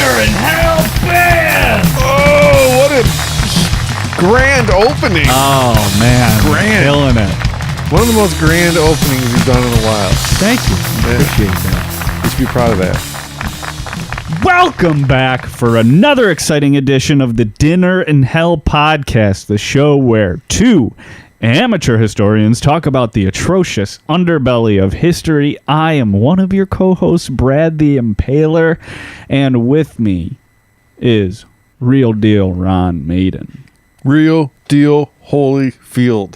Dinner in Hell Band! Oh, what a grand opening. Oh, man. Grand. Killing it. One of the most grand openings you've done in a while. Thank you. Appreciate that. You should be proud of that. Welcome back for another exciting edition of the Dinner in Hell podcast, the show where two amateur historians talk about the atrocious underbelly of history. I am one of your co-hosts, Brad the Impaler, and with me is real deal Ron Maiden. Real deal Holyfield.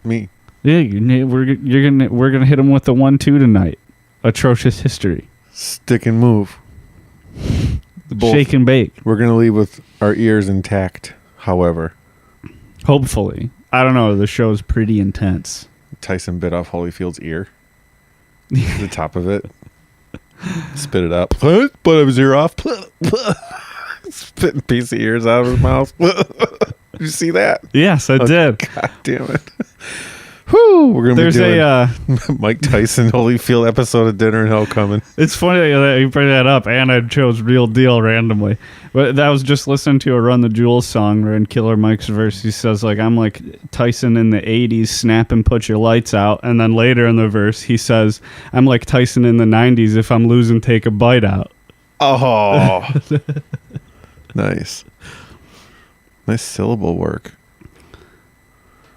Me. Yeah, we're gonna hit him with the 1-2 tonight. Atrocious history. Stick and move. Shake and bake. We're going to leave with our ears intact, however. Hopefully. I don't know. The show's pretty intense. Tyson bit off Holyfield's ear. The top of it. Spit it up. Put his ear off. Spitting a piece of ears out of his mouth. Did you see that? Yes, I did. God damn it. Whew, we're going to be doing a Mike Tyson Holyfield episode of Dinner in Hell coming. It's funny that you bring that up, and I chose Real Deal randomly. But I was just listening to a Run the Jewels song where in Killer Mike's verse he says, like, I'm like Tyson in the 80s, snap and put your lights out. And then later in the verse he says, I'm like Tyson in the 90s, if I'm losing, take a bite out. Oh. Nice. Nice syllable work.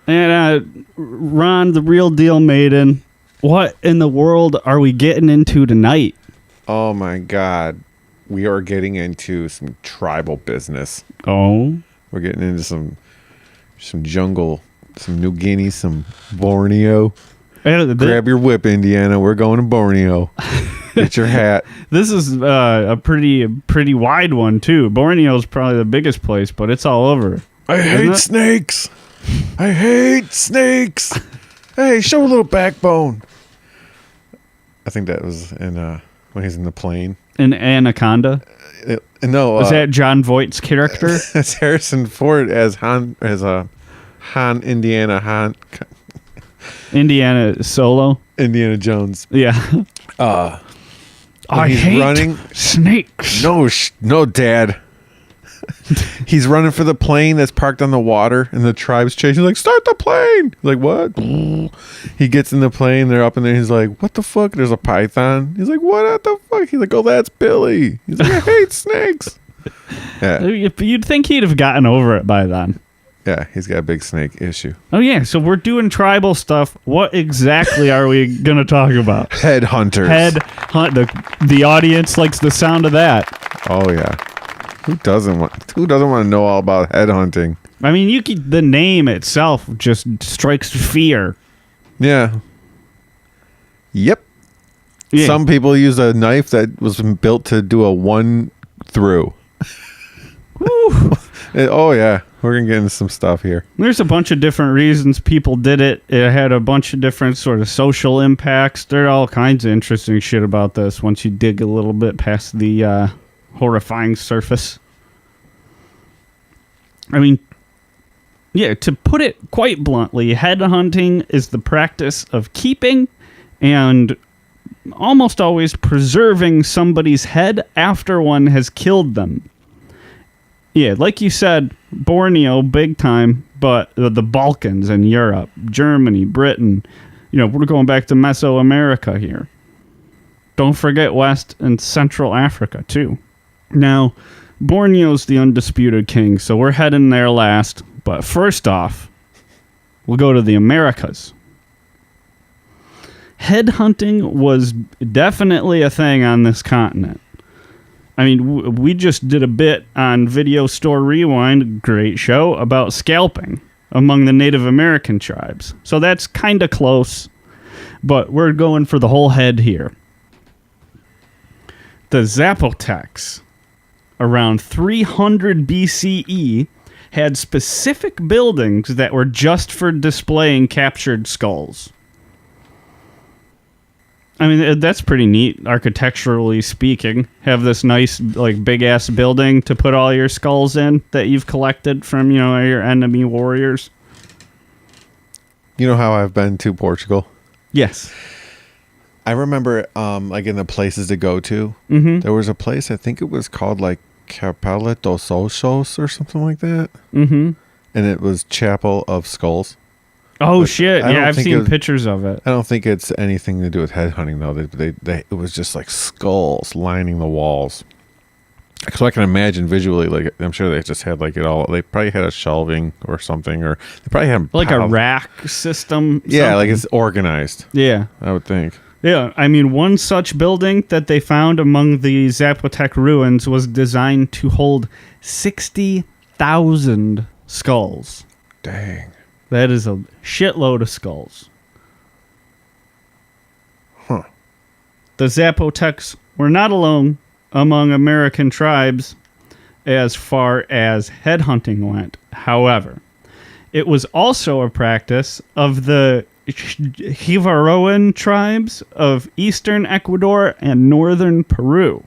And Ron, the Real Deal Maiden, what in the world are we getting into tonight? Oh my God. We are getting into some tribal business. Oh. We're getting into some jungle, some New Guinea, some Borneo. Grab your whip, Indiana. We're going to Borneo. Get your hat. This is a pretty wide one, too. Borneo's probably the biggest place, but it's all over. I hate snakes. I hate snakes. Hey, show a little backbone. I think that was in when he's in the plane. In Anaconda? No. Is that John Voight's character? It's Harrison Ford as Han, Indiana Solo? Indiana Jones. Yeah. I hate running snakes. No, Dad. He's running for the plane that's parked on the water, and the tribe's chasing. He's like, start the plane. He's like, what? He gets in the plane. They're up in there. He's like, what the fuck? There's a python. He's like, what the fuck? He's like, oh, that's Billy. He's like, I hate snakes. Yeah. You'd think he'd have gotten over it by then. Yeah, he's got a big snake issue. Oh, yeah. So we're doing tribal stuff. What exactly are we going to talk about? Headhunters. The audience likes the sound of that. Oh, yeah. Who doesn't want to know all about headhunting? I mean, the name itself just strikes fear. Yeah. Yep. Yeah. Some people use a knife that was built to do a one through. Oh, yeah. We're going to get into some stuff here. There's a bunch of different reasons people did it. It had a bunch of different sort of social impacts. There are all kinds of interesting shit about this once you dig a little bit past the horrifying surface. I mean, yeah, to put it quite bluntly, headhunting is the practice of keeping and almost always preserving somebody's head after one has killed them. Yeah, like you said, Borneo, big time, but the Balkans and Europe, Germany, Britain, we're going back to Mesoamerica here. Don't forget West and Central Africa, too. Now, Borneo's the undisputed king, so we're heading there last. But first off, we'll go to the Americas. Headhunting was definitely a thing on this continent. I mean, we just did a bit on Video Store Rewind, great show, about scalping among the Native American tribes. So that's kind of close, but we're going for the whole head here. The Zapotecs, around 300 BCE, had specific buildings that were just for displaying captured skulls. I mean, that's pretty neat, architecturally speaking. Have this nice, big-ass building to put all your skulls in that you've collected from, your enemy warriors. You know how I've been to Portugal? Yes. I remember, like in the places to go to, there was a place, I think it was called like Capella dos Osos or something like that. Mm-hmm. And it was Chapel of Skulls. Oh, But shit. I don't Yeah, I've think seen it- pictures of it. I don't think it's anything to do with headhunting though. It was just like skulls lining the walls. So I can imagine visually, like I'm sure they just had like it all. They probably had a shelving or something, or they probably had Like a rack system. Yeah, like something. it's organized. Yeah. I would think. Yeah, I mean, one such building that they found among the Zapotec ruins was designed to hold 60,000 skulls. Dang. That is a shitload of skulls. Huh. The Zapotecs were not alone among American tribes as far as headhunting went. However, it was also a practice of the Jivaroan tribes of eastern Ecuador and northern Peru.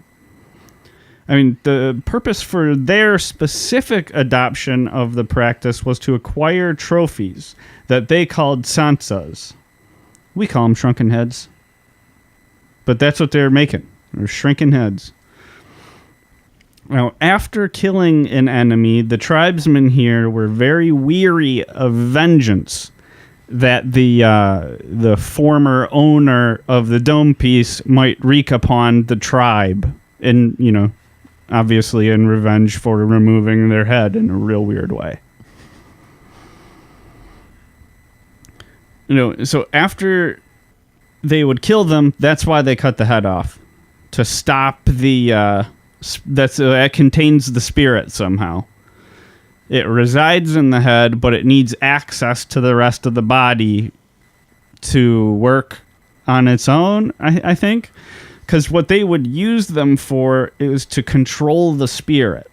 I mean, the purpose for their specific adoption of the practice was to acquire trophies that they called sansas. We call them shrunken heads. But that's what they're making. They're shrinking heads. Now, after killing an enemy, the tribesmen here were very weary of vengeance that the former owner of the dome piece might wreak upon the tribe, and obviously in revenge for removing their head in a real weird way. So after they would kill them, that's why they cut the head off, to stop the that contains the spirit somehow. It resides in the head, but it needs access to the rest of the body to work on its own, I think. Because what they would use them for is to control the spirit.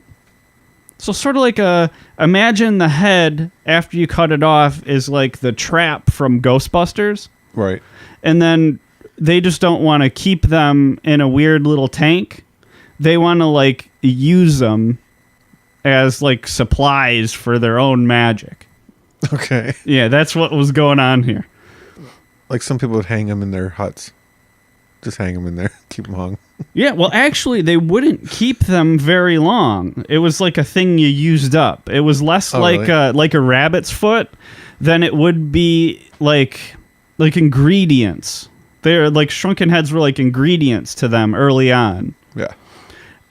So sort of like imagine the head, after you cut it off, is like the trap from Ghostbusters. Right. And then they just don't want to keep them in a weird little tank. They want to like use them as like supplies for their own magic. Okay. Yeah, that's what was going on here. Like some people would hang them in their huts. Just hang them in there. Keep them hung. Yeah, well, actually, they wouldn't keep them very long. It was like a thing you used up. It was less like a rabbit's foot than it would be like ingredients. They're like shrunken heads were like ingredients to them early on. Yeah.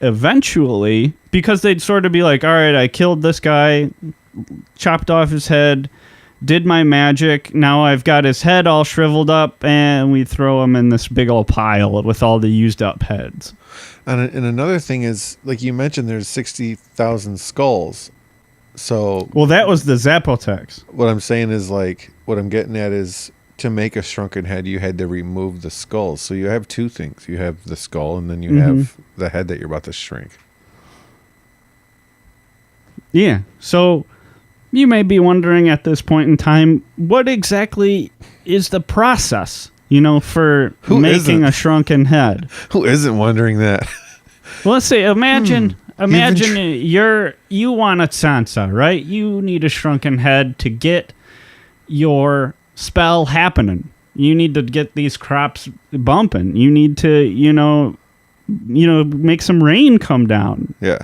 Eventually, because they'd sort of be like, all right, I killed this guy, chopped off his head, did my magic, now I've got his head all shriveled up, and we throw him in this big old pile with all the used up heads. And another thing is, like you mentioned, there's 60,000 skulls. So... Well, that was the Zapotecs. What I'm saying is, like, what I'm getting at is, to make a shrunken head, you had to remove the skulls. So you have two things. You have the skull, and then you have the head that you're about to shrink. Yeah. So you may be wondering at this point in time, what exactly is the process, for making a shrunken head? Who isn't wondering that? Well, let's say, imagine you want a Sansa, right? You need a shrunken head to get your spell happening. You need to get these crops bumping. You need to, make some rain come down. Yeah.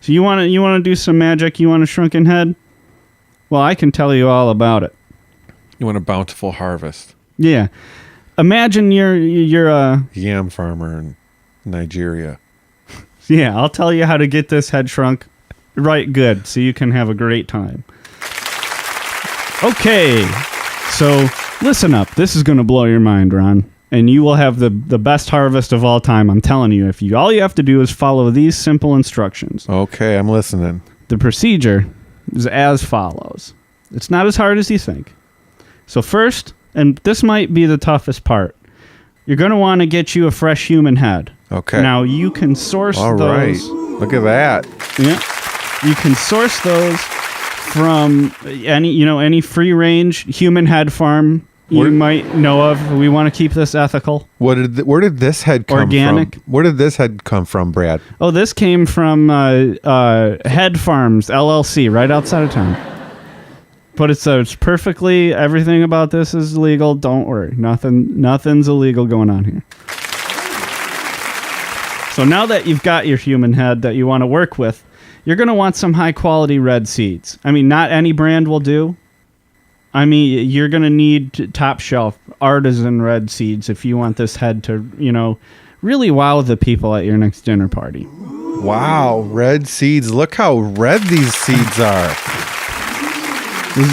So you want to do some magic? You want a shrunken head? Well, I can tell you all about it. You want a bountiful harvest. Yeah. Imagine you're a yam farmer in Nigeria. Yeah, I'll tell you how to get this head shrunk right good so you can have a great time. Okay. So, listen up. This is going to blow your mind, Ron. And you will have the best harvest of all time. I'm telling you. All you have to do is follow these simple instructions. Okay, I'm listening. The procedure is as follows. It's not as hard as you think. So first, and this might be the toughest part, you're going to want to get you a fresh human head. Okay. Now, you can source all those. All right. Look at that. Yeah. You can source those from any free-range human head farm you might know of. We want to keep this ethical. Where did this head come Organic. from? Where did this head come from, Brad? Oh, this came from Head Farms, LLC, right outside of town. But it's perfectly, everything about this is legal. Don't worry. Nothing's illegal going on here. So now that you've got your human head that you want to work with, you're going to want some high quality red seeds. I mean, not any brand will do. I mean, you're going to need top shelf artisan red seeds if you want this head to, really wow the people at your next dinner party. Wow, red seeds. Look how red these seeds are.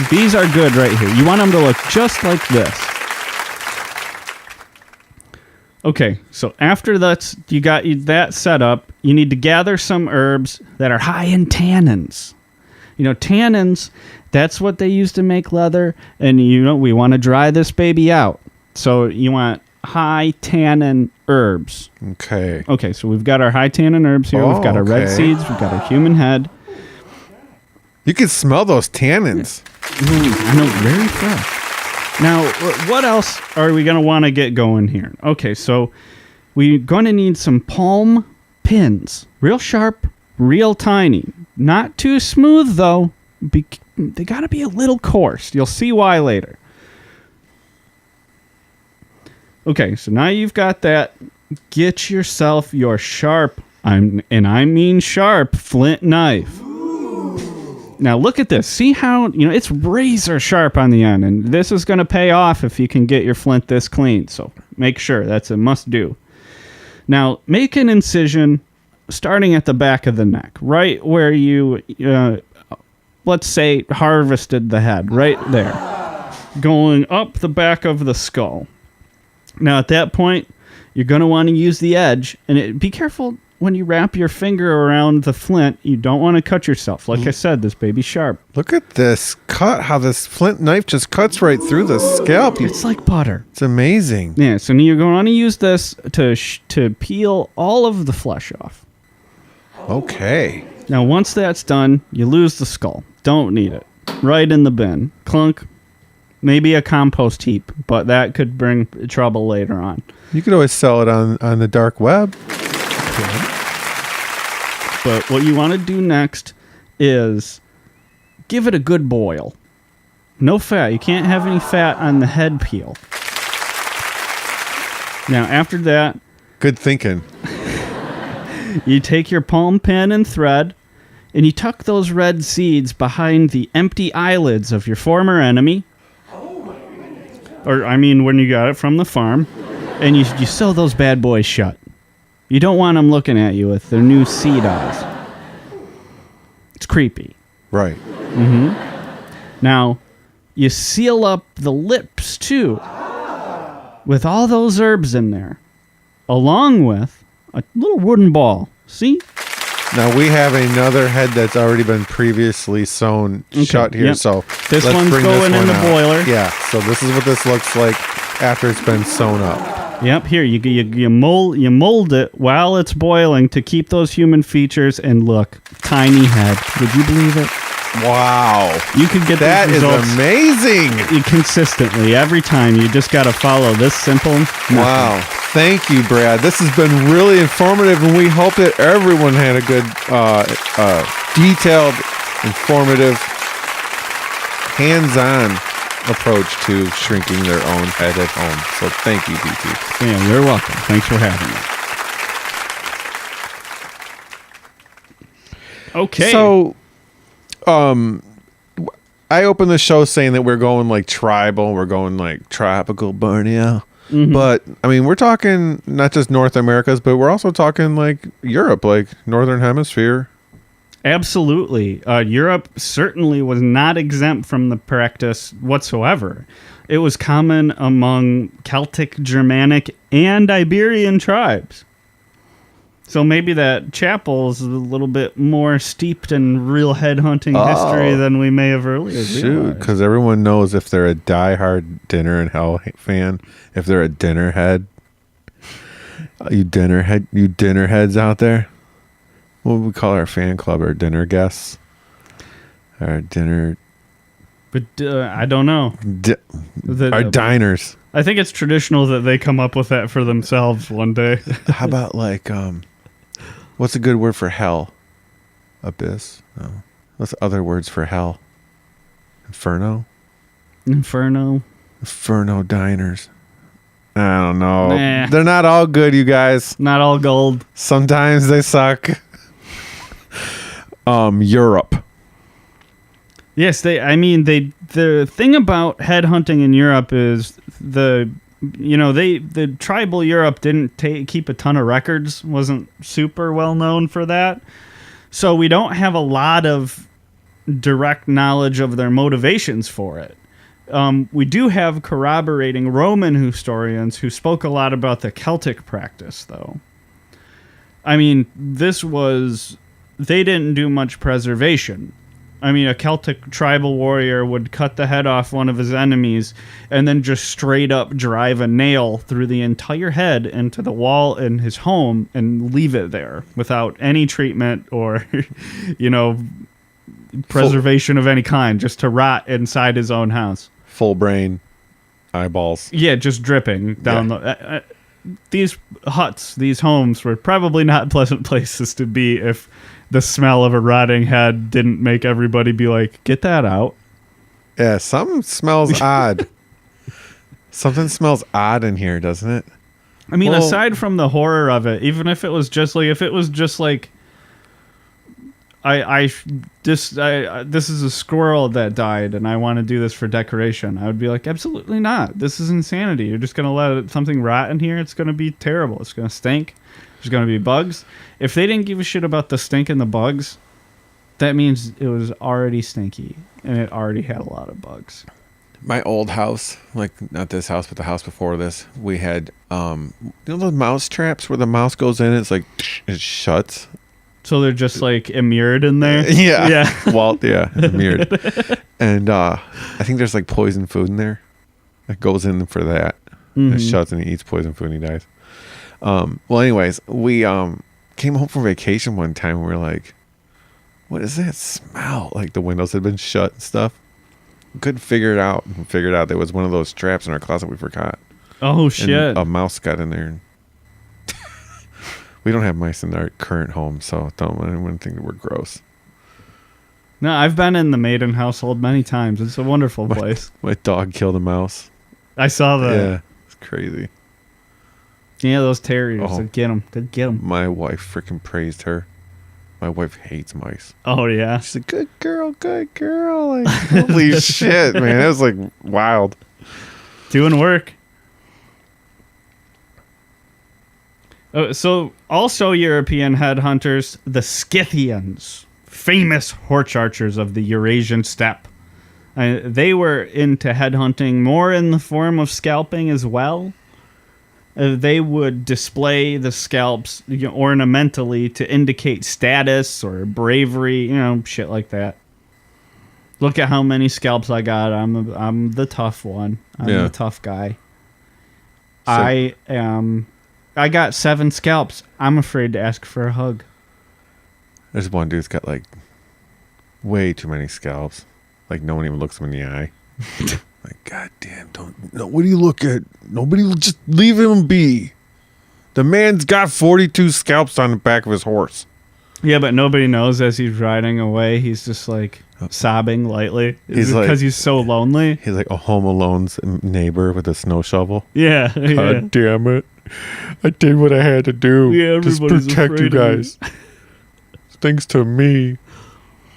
These are good right here. You want them to look just like this. Okay, so after you got that set up, you need to gather some herbs that are high in tannins. Tannins, that's what they use to make leather, and we want to dry this baby out. So you want high tannin herbs. Okay. Okay, so we've got our high tannin herbs here. We've got our red seeds. We've got our human head. You can smell those tannins. I know, very fresh. Now, what else are we going to want to get going here? Okay, so we're going to need some palm pins. Real sharp, real tiny. Not too smooth, though. They got to be a little coarse. You'll see why later. Okay, so now you've got that. Get yourself your sharp, I mean sharp, flint knife. Now look at this. See how, it's razor sharp on the end, and this is going to pay off if you can get your flint this clean. So make sure that's a must do. Now make an incision starting at the back of the neck, right where you, let's say, harvested the head, right there, going up the back of the skull. Now at that point, you're going to want to use the edge, and be careful when you wrap your finger around the flint. You don't want to cut yourself. Like I said, this baby's sharp. Look at this cut, how this flint knife just cuts right through the scalp. It's like butter. It's amazing. Yeah, so you're going to want to use this to peel all of the flesh off. Okay. Now, once that's done, you lose the skull. Don't need it. Right in the bin. Clunk. Maybe a compost heap, but that could bring trouble later on. You could always sell it on the dark web. But what you want to do next is give it a good boil. No fat. You can't have any fat on the head peel. Now, after that... Good thinking. You take your palm pin and thread, and you tuck those red seeds behind the empty eyelids of your former enemy. Or, when you got it from the farm. And you sew those bad boys shut. You don't want them looking at you with their new seed eyes. It's creepy. Right. Mm-hmm. Now, you seal up the lips, too, with all those herbs in there, along with a little wooden ball. See? Now, we have another head that's already been previously sewn shut here, so this let's one's bring going this one in the out. boiler. Yeah, so this is what this looks like after it's been sewn up. Yep, here, you mold it while it's boiling to keep those human features, and look, tiny head. Would you believe it? Wow. You could get that these results is amazing. Consistently every time. You just got to follow this simple method. Wow. Thank you, Brad. This has been really informative, and we hope that everyone had a good, detailed, informative, hands-on approach to shrinking their own head at home. So thank you, DT. Yeah, you're welcome. Thanks for having me. Okay. So, I opened the show saying that we're going like tribal, we're going like tropical Borneo. Mm-hmm. But we're talking not just North Americas, but we're also talking like Europe, like Northern Hemisphere. Absolutely. Europe certainly was not exempt from the practice whatsoever. It was common among Celtic, Germanic, and Iberian tribes. So maybe that chapel is a little bit more steeped in real headhunting history than we may have earlier realized. Shoot, because everyone knows if they're a diehard Dinner in Hell fan, if they're a dinner head, you dinner heads out there. What would we call our fan club? Our dinner guests? Our dinner... But I don't know. Our diners. I think it's traditional that they come up with that for themselves one day. How about like... what's a good word for hell? Abyss? No. What's other words for hell? Inferno diners. I don't know. Nah. They're not all good, you guys. Not all gold. Sometimes they suck. Europe. Yes, the thing about headhunting in Europe is the tribal Europe didn't keep a ton of records, wasn't super well known for that. So we don't have a lot of direct knowledge of their motivations for it. We do have corroborating Roman historians who spoke a lot about the Celtic practice, though. I mean, they didn't do much preservation. I mean, a Celtic tribal warrior would cut the head off one of his enemies and then just straight up drive a nail through the entire head into the wall in his home and leave it there without any treatment or, preservation of any kind, just to rot inside his own house. Full brain, eyeballs. Yeah, just dripping down these huts, these homes were probably not pleasant places to be if the smell of a rotting head didn't make everybody be like, get that out. Yeah, something smells odd. Something smells odd in here, doesn't it? I mean, aside from the horror of it, even if it was just like, this is a squirrel that died and I want to do this for decoration, I would be like, absolutely not. This is insanity. You're just going to let something rot in here. It's going to be terrible. It's going to stink. There's going to be bugs. If they didn't give a shit about the stink and the bugs, that means it was already stinky and it already had a lot of bugs. My old house, like not this house, but the house before this, we had, those mouse traps where the mouse goes in, it's like, it shuts. So they're just like immured in there? Yeah. Yeah. Well, yeah, immured. And I think there's like poison food in there. It goes in for that. Mm-hmm. It shuts and he eats poison food and he dies. Well, anyways, we came home from vacation one time and we were like, what is that smell? Like the windows had been shut and stuff. Couldn't figure it out. And figured out there was one of those traps in our closet we forgot. Oh, shit. And a mouse got in there. We don't have mice in our current home, so don't want anyone to think that we're gross. No, I've been in the Maiden household many times. It's a wonderful place. My dog killed a mouse. I saw that. Yeah, it's crazy. Yeah, those terriers. They'd get them. My wife freaking praised her. My wife hates mice. Oh, yeah. She's a good girl. Like, holy shit, man. That was like wild. Doing work. So, also European headhunters, the Scythians, famous horse archers of the Eurasian steppe. They were into headhunting more in the form of scalping as well. They would display the scalps ornamentally to indicate status or bravery, shit like that. Look at how many scalps I got. I'm the tough one. I'm the tough guy. So, I got 7 scalps. I'm afraid to ask for a hug. There's one dude's got like way too many scalps. Like no one even looks him in the eye. Like, goddamn, what do you look at? Nobody will just leave him be. The man's got 42 scalps on the back of his horse. Yeah, but nobody knows as he's riding away. He's just like sobbing lightly. Because he's so lonely. He's like a Home Alone's neighbor with a snow shovel. Yeah. God damn it. I did what I had to do. Yeah, to protect you guys. Thanks to me.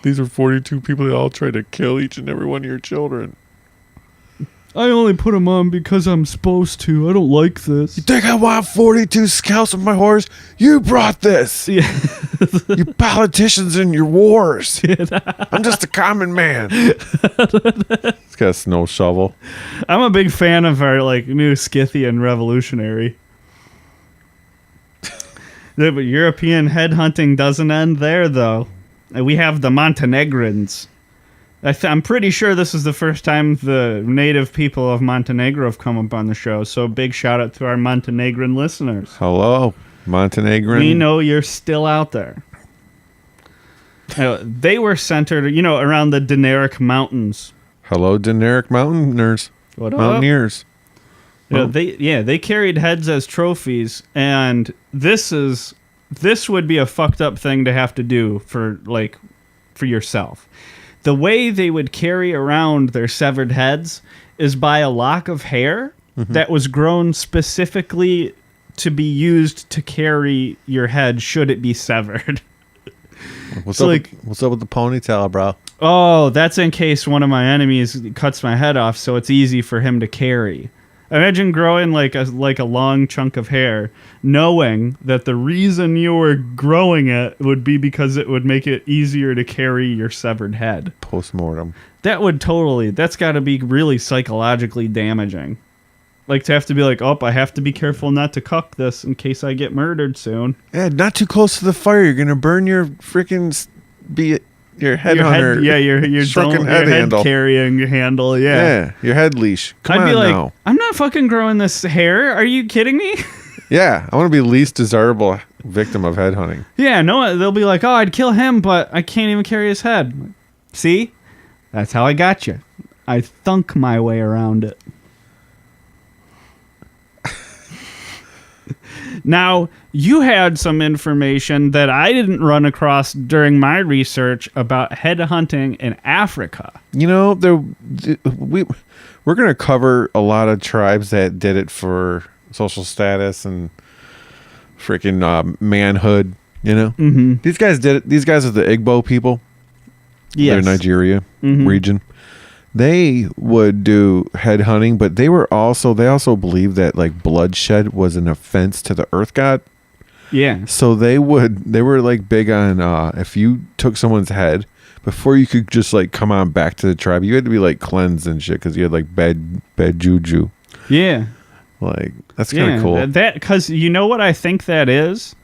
These are 42 people that all tried to kill each and every one of your children. I only put them on because I'm supposed to. I don't like this. You think I want 42 scalps on my horse? You brought this. Yeah. You politicians and your wars. I'm just a common man. He's got a snow shovel. I'm a big fan of our new Scythian revolutionary. But European headhunting doesn't end there, though. We have the Montenegrins. I'm pretty sure this is the first time the native people of Montenegro have come up on the show, so big shout out to our Montenegrin listeners. Hello, Montenegrin. We know you're still out there. They were centered, around the Dinaric Mountains. Hello, Dinaric Mountaineers. What up? Mountaineers. They carried heads as trophies, and this would be a fucked up thing to have to do for yourself. the way they would carry around their severed heads is by a lock of hair that was grown specifically to be used to carry your head should it be severed. What's up with the ponytail, bro? Oh, that's in case one of my enemies cuts my head off, so it's easy for him to carry. Imagine growing like a long chunk of hair, knowing that the reason you were growing it would be because it would make it easier to carry your severed head. Post-mortem. That's got to be really psychologically damaging. Like to have to be like, oh, I have to be careful not to cuck this in case I get murdered soon. Yeah, not too close to the fire. You're going to burn your freaking... Your headhunter. Your shrunken head handle. Carrying handle, Yeah, your head leash. Come I'd on be like, now. I'm not fucking growing this hair. Are you kidding me? Yeah, I want to be least desirable victim of headhunting. Yeah, no, they'll be like, oh, I'd kill him, but I can't even carry his head. See? That's how I got you. I thunk my way around it. Now, you had some information that I didn't run across during my research about headhunting in Africa. You know, we're going to cover a lot of tribes that did it for social status and freaking manhood, you know? Mm-hmm. These guys did it. These guys are the Igbo people. Yes. They're Nigeria region. They would do head hunting, but they also believed that like bloodshed was an offense to the earth god. Yeah. So they were like big on if you took someone's head before you could just like come on back to the tribe, you had to be like cleansed and shit because you had like bad juju. Yeah. Like that's kind of cool. That because you know what I think that is.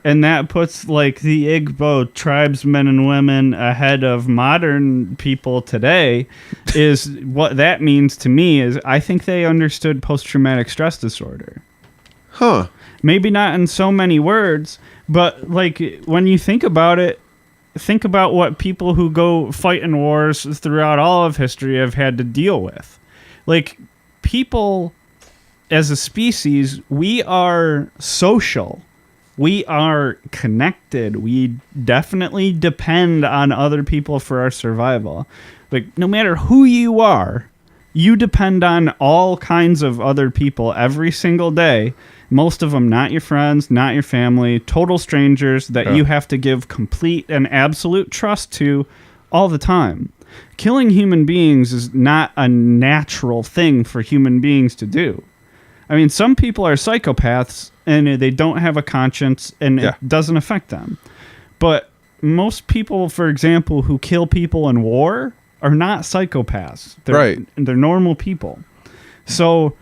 And that puts like the Igbo tribesmen and women ahead of modern people today. Is what that means to me is I think they understood post-traumatic stress disorder. Huh. Maybe not in so many words, but like when you think about it, think about what people who go fight in wars throughout all of history have had to deal with. Like people as a species, we are social. We are connected. We definitely depend on other people for our survival. Like, no matter who you are, you depend on all kinds of other people every single day. Most of them not your friends, not your family, total strangers that you have to give complete and absolute trust to all the time. Killing human beings is not a natural thing for human beings to do. I mean, some people are psychopaths and they don't have a conscience and it doesn't affect them. But most people, for example, who kill people in war are not psychopaths. They're normal people. So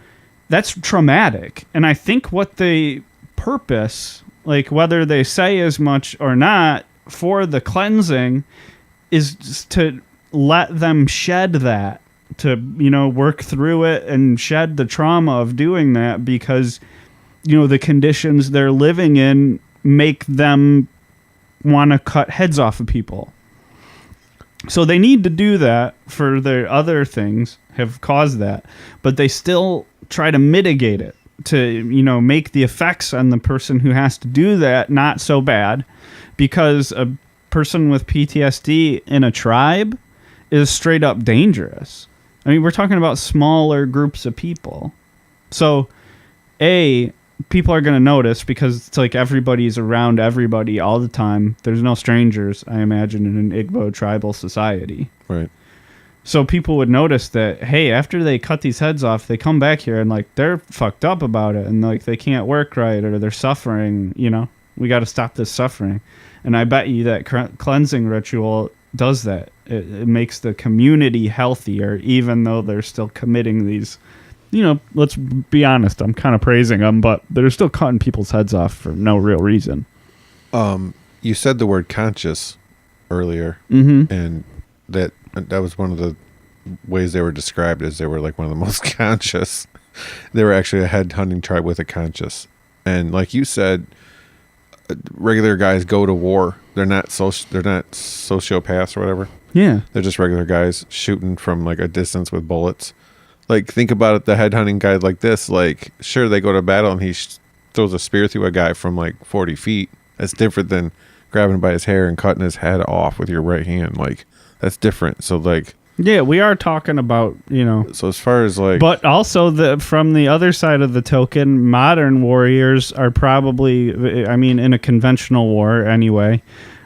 that's traumatic. And I think what they purpose, like whether they say as much or not, for the cleansing is just to let them shed that. To, work through it and shed the trauma of doing that because, the conditions they're living in make them want to cut heads off of people. So they need to do that for their other things have caused that, but they still try to mitigate it to, make the effects on the person who has to do that not so bad because a person with PTSD in a tribe is straight up dangerous. I mean, we're talking about smaller groups of people. So, people are going to notice because it's like everybody's around everybody all the time. There's no strangers, I imagine, in an Igbo tribal society. Right. So people would notice that, hey, after they cut these heads off, they come back here and, like, they're fucked up about it. And, like, they can't work right or they're suffering, We got to stop this suffering. And I bet you that cleansing ritual does that. It makes the community healthier, even though they're still committing these, let's be honest, I'm kind of praising them, but they're still cutting people's heads off for no real reason. You said the word conscious earlier, and that was one of the ways they were described as they were like one of the most conscious. They were actually a head hunting tribe with a conscious. And like you said, regular guys go to war. They're not sociopaths or whatever. Yeah. They're just regular guys shooting from like a distance with bullets. Like think about it, the headhunting guy like this, like sure they go to battle and he throws a spear through a guy from like 40 feet. That's different than grabbing him by his hair and cutting his head off with your right hand. Like That's different. So like, yeah, we are talking about, so as far as like, but also from the other side of the token, modern warriors are probably, I mean, in a conventional war anyway,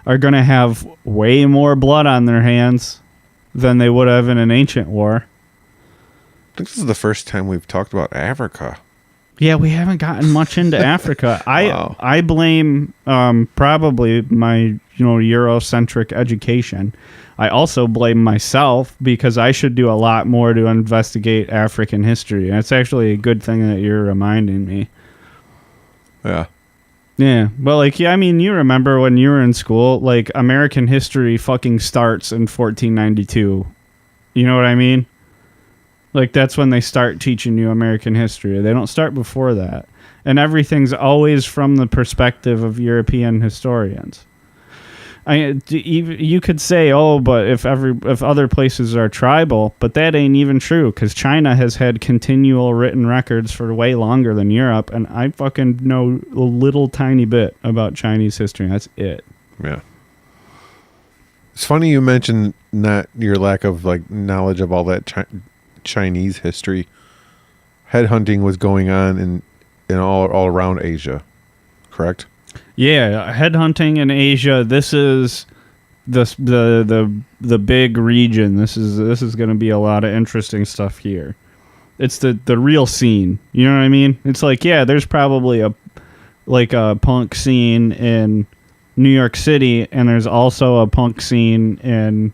are going to have way more blood on their hands than they would have in an ancient war. I think this is the first time we've talked about Africa. Yeah, we haven't gotten much into Africa. Wow. I blame probably my Eurocentric education. I also blame myself because I should do a lot more to investigate African history. And it's actually a good thing that you're reminding me. Yeah. Yeah, but I mean, you remember when you were in school, like American history fucking starts in 1492. You know what I mean? Like, that's when they start teaching you American history. They don't start before that. And everything's always from the perspective of European historians. You could say, oh, but if other places are tribal, but that ain't even true, because China has had continual written records for way longer than Europe, and I fucking know a little tiny bit about Chinese history. That's it. Yeah. It's funny you mentioned not your lack of like knowledge of all that Chinese history. Headhunting was going on in all around Asia, correct? Yeah, headhunting in Asia. This is the big region. This is going to be a lot of interesting stuff here. It's the real scene. You know what I mean? It's like, yeah, there's probably a punk scene in New York City, and there's also a punk scene in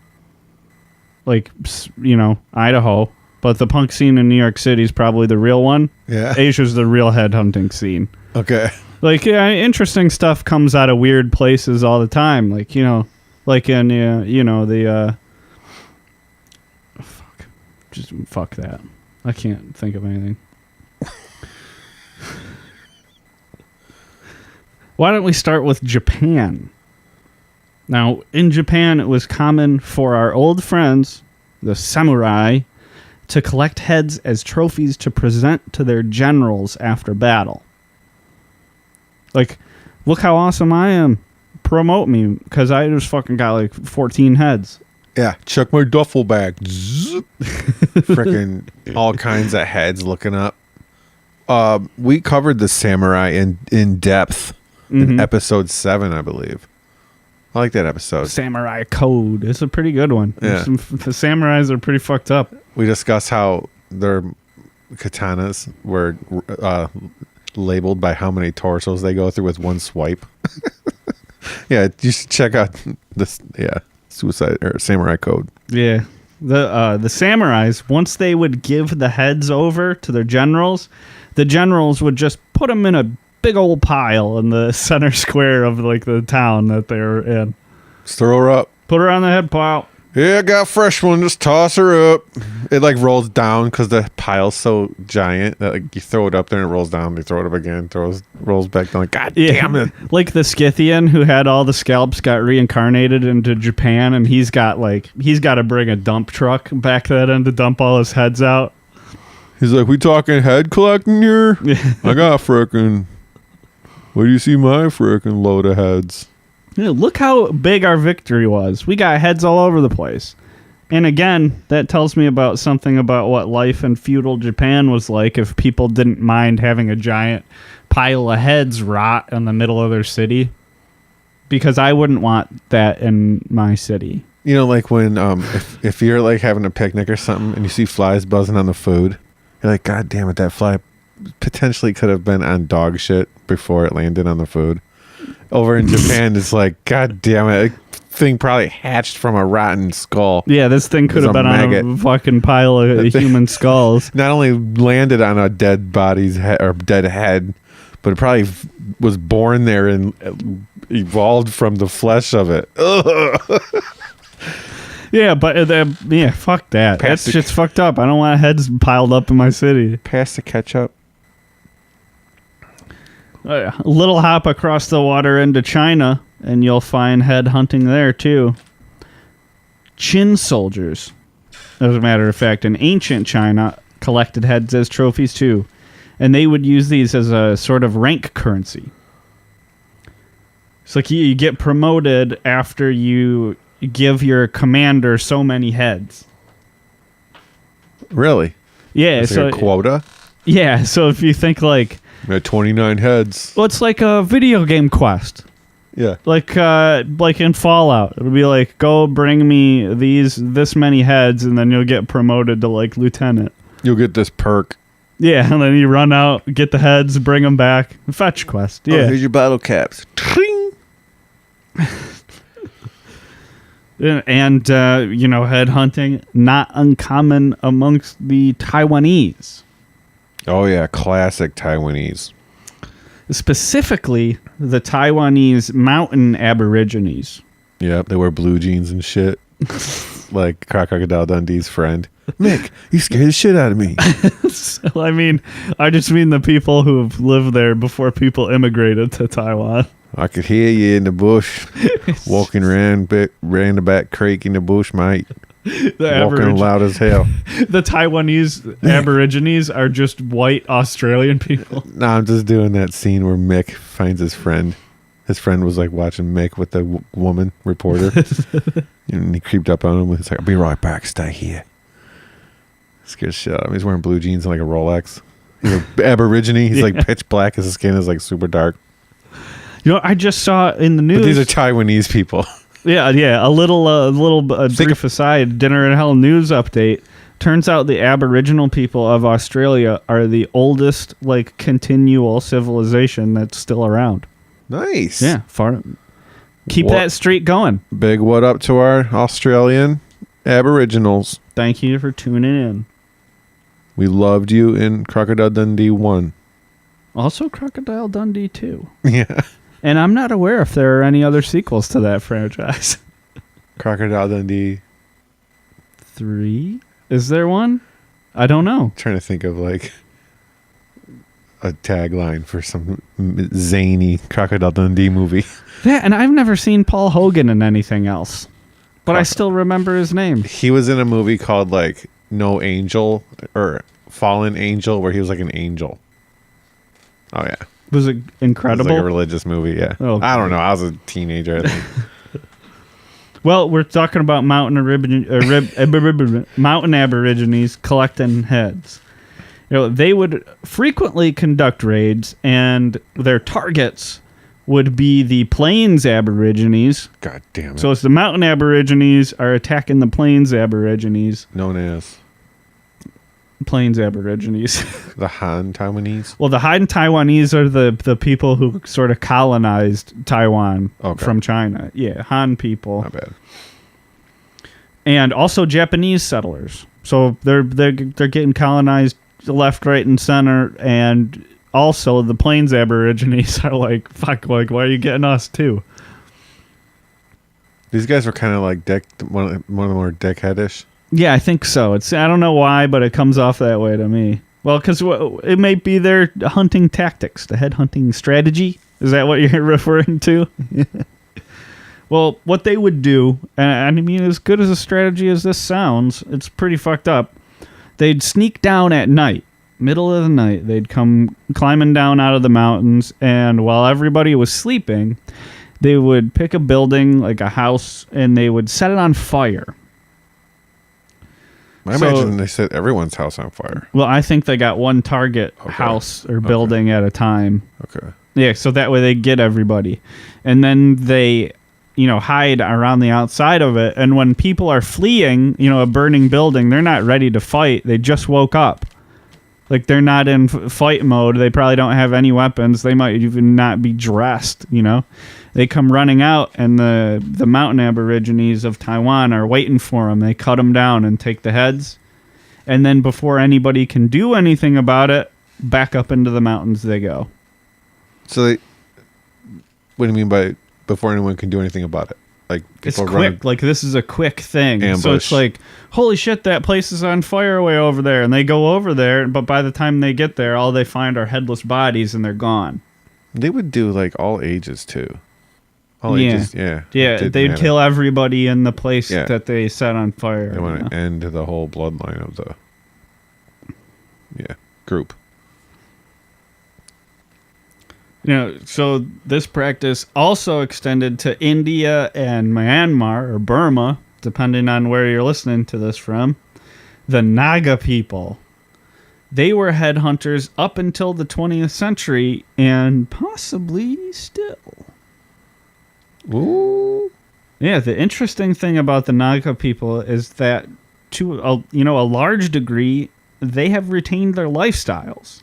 Idaho. But the punk scene in New York City is probably the real one. Yeah. Asia's the real headhunting scene. Okay. Interesting stuff comes out of weird places all the time. Like in the fuck that. I can't think of anything. Why don't we start with Japan? Now, in Japan, it was common for our old friends, the samurai, to collect heads as trophies to present to their generals after battle. Like, look how awesome I am. Promote me, because I just fucking got 14 heads. Yeah, check my duffel bag. Freaking all kinds of heads looking up. We covered the samurai in depth in episode 7, I believe. I like that episode. Samurai Code. It's a pretty good one. Yeah. The samurais are pretty fucked up. We discussed how their katanas were labeled by how many torsos they go through with one swipe. Yeah, you should check out this. Yeah, Suicide or Samurai Code. Yeah, the samurais, once they would give the heads over to their generals, the generals would just put them in a big old pile in the center square of the town that they were in. Just throw her up. Put her on the head pile. Yeah, I got a fresh one. Just toss her up. It rolls down because the pile's so giant that you throw it up there and it rolls down. You throw it up again, rolls back down. God damn it! Like the Scythian who had all the scalps got reincarnated into Japan, and he's got to bring a dump truck back that end to dump all his heads out. He's like, we talking head collecting here? I got frickin'. Where do you see my frickin' load of heads? Yeah, look how big our victory was. We got heads all over the place. And again, that tells me about something about what life in feudal Japan was like if people didn't mind having a giant pile of heads rot in the middle of their city. Because I wouldn't want that in my city. You know, like when if you're having a picnic or something and you see flies buzzing on the food, you're like, God damn it, that fly potentially could have been on dog shit before it landed on the food. Over in Japan, it's like, God damn it, thing probably hatched from a rotten skull. Yeah, this thing could have been maggot. On a fucking pile of human skulls. Not only landed on a dead body's head or dead head, but it probably was born there and evolved from the flesh of it. Yeah, but fuck that. That's just fucked up. I don't want heads piled up in my city. Pass the ketchup. A little hop across the water into China, and you'll find head hunting there too. Qin soldiers, as a matter of fact, in ancient China, collected heads as trophies too, and they would use these as a sort of rank currency. It's like you get promoted after you give your commander so many heads. Really? Yeah, It's so like a quota. yeah, so if you think like, We had 29 heads. well, it's like a video game quest. Yeah. Like in Fallout, it'll be like, go bring me this many heads, and then you'll get promoted to like lieutenant. You'll get this perk. Yeah, and then you run out, get the heads, bring them back. Fetch quest. Yeah, Here's your battle caps. Tring! and headhunting not uncommon amongst the Taiwanese. Oh yeah, classic Taiwanese. Specifically, the Taiwanese mountain aborigines. Yep, they wear blue jeans and shit. Like Crocodile Dundee's friend. Mick, you scared the shit out of me. So, I mean, I just mean the people who have lived there before people immigrated to Taiwan. I could hear you in the bush, walking around the back creek in the bush, mate. Walking loud as hell. The Taiwanese aborigines are just white Australian people. No, I'm just doing that scene where Mick finds his friend. His friend was like watching Mick with the woman reporter. And he creeped up on him. He's like, I'll be right back. Stay here. Scared the shit out of him. He's wearing blue jeans and like a Rolex. He's an aborigine. He's like pitch black. His skin is like super dark. I just saw in the news. But these are Taiwanese people. Yeah. A little brief aside. Dinner in Hell news update. Turns out the Aboriginal people of Australia are the oldest like continual civilization that's still around. Nice. Yeah, keep that streak going. Big what up to our Australian Aboriginals. Thank you for tuning in. We loved you in Crocodile Dundee 1. Also Crocodile Dundee 2. Yeah. And I'm not aware if there are any other sequels to that franchise. Crocodile Dundee 3? Is there one? I don't know. Trying to think of like a tagline for some zany Crocodile Dundee movie. Yeah, and I've never seen Paul Hogan in anything else. But I still remember his name. He was in a movie called like No Angel or Fallen Angel where he was like an angel. Oh yeah. Was it incredible? It was like a religious movie, yeah. Oh, I don't know. I was a teenager, I think. Well, we're talking about mountain aborigines collecting heads. They would frequently conduct raids, and their targets would be the plains aborigines. God damn it. So it's the mountain aborigines are attacking the plains aborigines. Known as Plains aborigines. the Han Taiwanese. Well, the Han Taiwanese are the people who sort of colonized Taiwan from China. Yeah, Han people. Not bad. And also Japanese settlers. So they're getting colonized left, right, and center. And also the Plains Aborigines are like, fuck, like, why are you getting us too? These guys were kind of like one of the more dickheadish. Yeah, I think so. I don't know why, but it comes off that way to me. Well, because it may be their hunting tactics, the head hunting strategy. Is that what you're referring to? Well, what they would do, and I mean, as good as a strategy as this sounds, it's pretty fucked up. They'd sneak down at night, middle of the night. They'd come climbing down out of the mountains, and while everybody was sleeping, they would pick a building, like a house, and they would set it on fire. I imagine they set everyone's house on fire. Well, I think they got one target house or building at a time. Okay. Yeah, so that way they get everybody. And then they, hide around the outside of it. And when people are fleeing, a burning building, they're not ready to fight. They just woke up. Like, they're not in fight mode. They probably don't have any weapons. They might even not be dressed, They come running out, and the mountain aborigines of Taiwan are waiting for them. They cut them down and take the heads. And then before anybody can do anything about it, back up into the mountains they go. So what do you mean by before anyone can do anything about it? Like, it's quick. Like, this is a quick thing. Ambush. So it's like, holy shit, that place is on fire way over there. And they go over there, but by the time they get there, all they find are headless bodies, and they're gone. They would do, like, all ages, too. All ages, yeah. Yeah, they'd kill everybody in the place that they set on fire. They want to end the whole bloodline of the group. So this practice also extended to India and Myanmar, or Burma, depending on where you're listening to this from. The Naga people. They were headhunters up until the 20th century, and possibly still. Ooh. Yeah, the interesting thing about the Naga people is that, to a large degree, they have retained their lifestyles.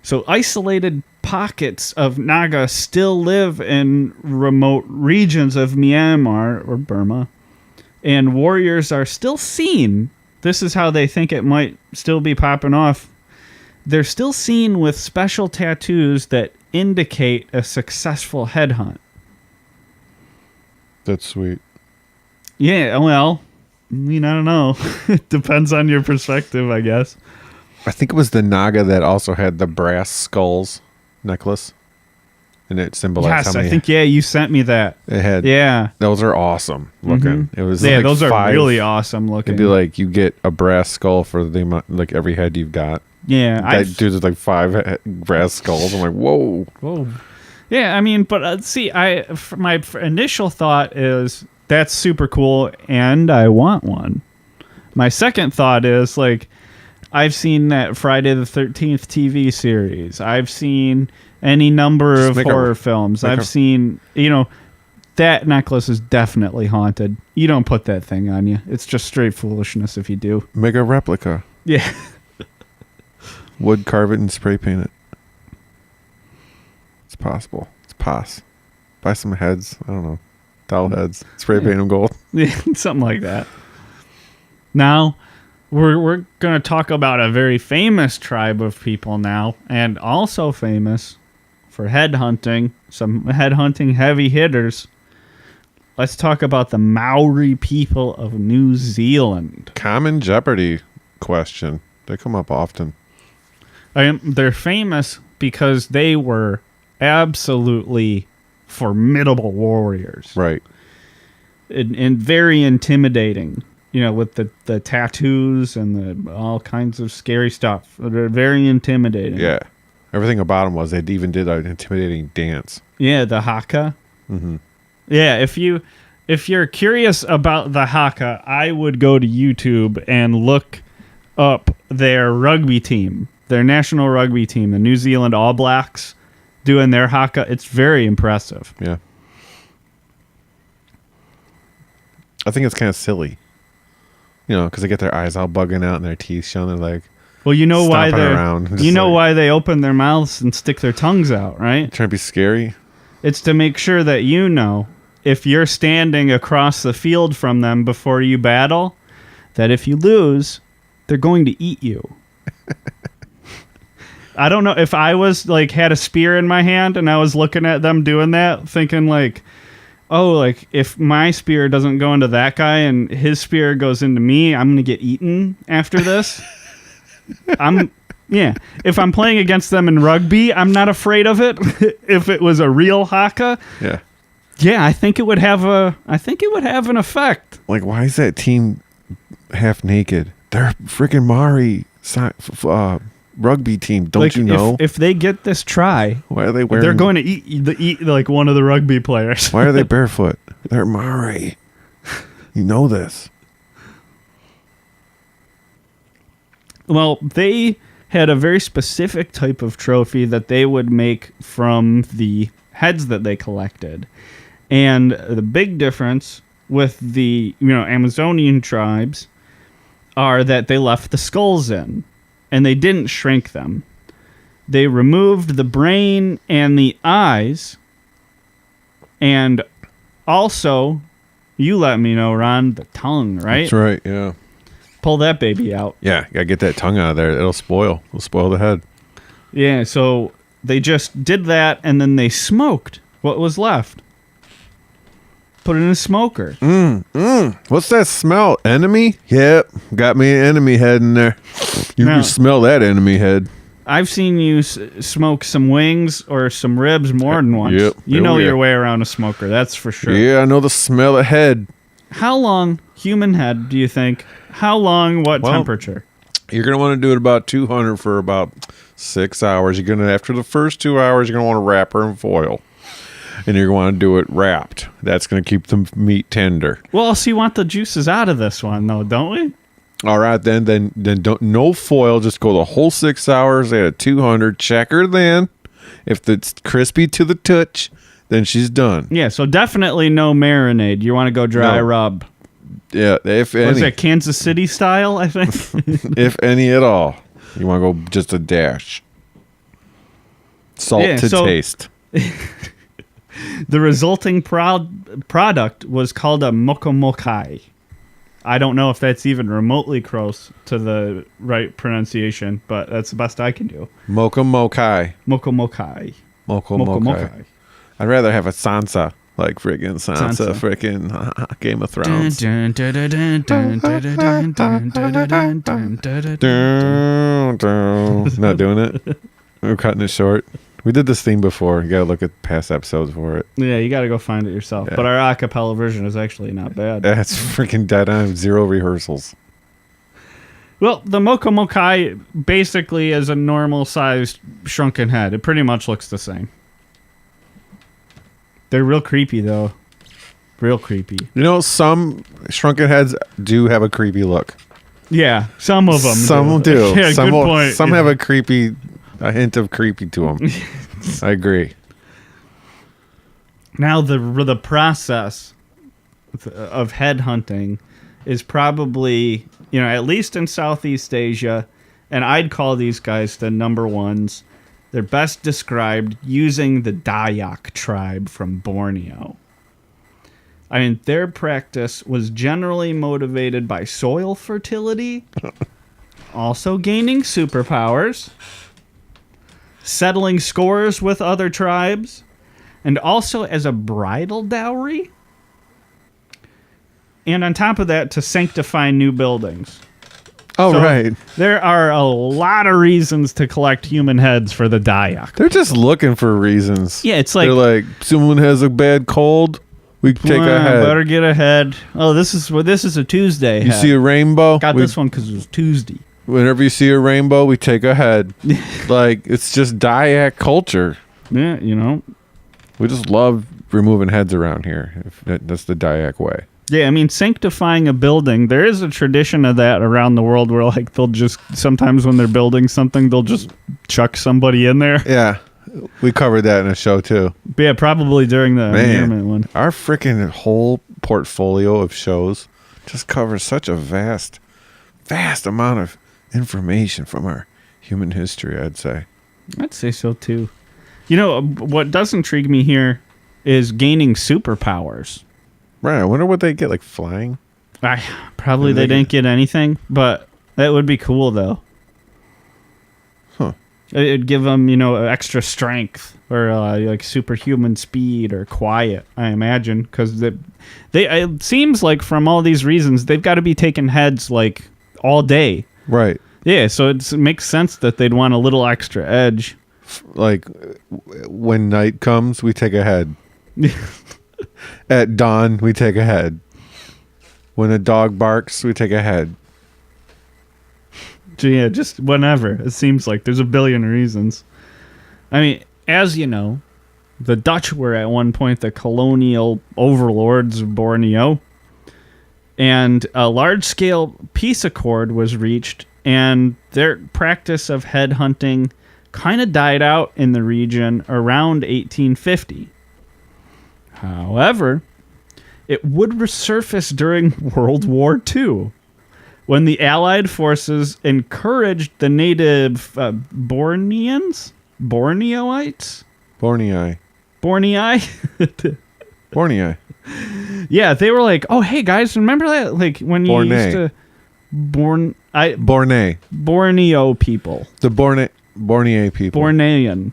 So isolated pockets of Naga still live in remote regions of Myanmar or Burma, and warriors are still seen. This is how they think it might still be popping off. They're still seen with special tattoos that indicate a successful headhunt. That's sweet. Yeah, well, I don't know. It depends on your perspective, I guess. I think it was the Naga that also had the brass skulls necklace. And it symbolized how many... you sent me that. It had... Yeah. Those are awesome looking. Mm-hmm. It was those are really awesome looking. It'd be like you get a brass skull for the amount, like every head you've got. Yeah. That dude's like 5 brass skulls. I'm like, whoa. Whoa. Yeah, but see, my initial thought is that's super cool and I want one. My second thought is like, I've seen that Friday the 13th TV series. I've seen any number of horror films. I've seen, that necklace is definitely haunted. You don't put that thing on you. It's just straight foolishness if you do. Make a replica. Yeah. Wood, carve it, and spray paint it. It's possible. It's pos. Buy some heads. I don't know. Doll heads. Spray paint them gold. Yeah, something like that. Now, we're going to talk about a very famous tribe of people now, and also famous for headhunting, some headhunting heavy hitters. Let's talk about the Maori people of New Zealand. Common Jeopardy question. They come up often. They're famous because they were absolutely formidable warriors. Right. And very intimidating. With the tattoos and the all kinds of scary stuff. They're very intimidating. Yeah. Everything about them was they even did an intimidating dance. Yeah, the haka. Mm-hmm. Yeah, if you're curious about the haka, I would go to YouTube and look up their rugby team, their national rugby team, the New Zealand All Blacks doing their haka. It's very impressive. Yeah. I think it's kind of silly. Because they get their eyes all bugging out and their teeth showing. They're like, well, why they're around. why they open their mouths and stick their tongues out, right? Trying to be scary. It's to make sure that if you're standing across the field from them before you battle, that if you lose, they're going to eat you. I don't know if I was had a spear in my hand and I was looking at them doing that, thinking if my spear doesn't go into that guy and his spear goes into me, I'm going to get eaten after this. If I'm playing against them in rugby, I'm not afraid of it. If it was a real haka, I think it would have an effect. Like, why is that team half naked? They're freaking Maori rugby team. Don't you know? If they get this try, why are they wearing? They're going to eat like one of the rugby players. Why are they barefoot? They're Maori. You know this. Well, they had a very specific type of trophy that they would make from the heads that they collected. And the big difference with the Amazonian tribes are that they left the skulls in, and they didn't shrink them. They removed the brain and the eyes, and also, you let me know, Ron, the tongue, right? That's right, yeah. Pull that baby out. Yeah, gotta get that tongue out of there. It'll spoil the head. Yeah, so they just did that, and then they smoked what was left. Put it in a smoker. What's that smell? Enemy? Yep, got me an enemy head in there. You can smell that enemy head. I've seen you smoke some wings or some ribs more than once. Yep. You know your way around a smoker, that's for sure. Yeah, I know the smell of head. How long, human head, do you think? How long, what temperature? You're going to want to do it about 200 for about 6 hours. You're going to, after the first 2 hours, you're going to want to wrap her in foil. And you're going to want to do it wrapped. That's going to keep the meat tender. Well, so you want the juices out of this one, though, don't we? All right, then don't, no foil. Just go the whole 6 hours at a 200. Check her then. If it's crispy to the touch, then she's done. Yeah, so definitely no marinade. You want to go dry rub. Yeah, if any. Was that Kansas City style, I think? If any at all. You want to go just a dash. Salt to taste. The resulting product was called a mokomokai. I don't know if that's even remotely close to the right pronunciation, but that's the best I can do. Mokomokai. Mokomokai. Mokomokai. I'd rather have a Sansa, like friggin' Sansa. Frickin' Game of Thrones. Not doing it. We're cutting it short. We did this theme before. You got to look at past episodes for it. Yeah, you got to go find it yourself. Yeah. But our acapella version is actually not bad. That's freaking dead on. 0 rehearsals. Well, the mokomokai basically is a normal-sized shrunken head. It pretty much looks the same. They're real creepy, though. Real creepy. You know, some shrunken heads do have a creepy look. Yeah, some of them Some do. Yeah, some good point. Some have a hint of creepy to them. I agree. Now, the process of head hunting is probably, at least in Southeast Asia, and I'd call these guys the number ones. They're best described using the Dayak tribe from Borneo. I mean, their practice was generally motivated by soil fertility, also gaining superpowers, settling scores with other tribes, and also as a bridal dowry. And on top of that, to sanctify new buildings. Oh, so right. There are a lot of reasons to collect human heads for the Dayak. They're just looking for reasons. Yeah, it's like... They're like, someone has a bad cold, we take a head. Better get a head. Oh, this is a Tuesday You head. see a rainbow? Got this one because it was Tuesday. Whenever you see a rainbow, we take a head. Like, it's just Dayak culture. Yeah, We just love removing heads around here. That's the Dayak way. Yeah, I mean, sanctifying a building, there is a tradition of that around the world where, like, they'll just, sometimes when they're building something, they'll just chuck somebody in there. Yeah, we covered that in a show, too. But yeah, probably during the environment one. Our freaking whole portfolio of shows just covers such a vast amount of information from our human history, I'd say. I'd say so, too. What does intrigue me here is gaining superpowers. Right, I wonder what they get, like flying. Probably they didn't get anything, but that would be cool, though. Huh. It'd give them, extra strength or like superhuman speed or quiet, I imagine, because it seems like from all these reasons they've got to be taking heads like all day. Right. Yeah, so it makes sense that they'd want a little extra edge. Like when night comes, we take a head. At dawn, we take a head. When a dog barks, we take a head. Yeah, just whenever. It seems like there's a billion reasons. I mean, as you know, the Dutch were at one point the colonial overlords of Borneo. And a large-scale peace accord was reached, and their practice of head hunting kind of died out in the region around 1850. However, it would resurface during World War II, when the Allied forces encouraged the native Borneoites? Bornei. Yeah, they were like, oh, hey, guys, remember that? Like, when you used to... Borneo people. The Borneo people. Bornean.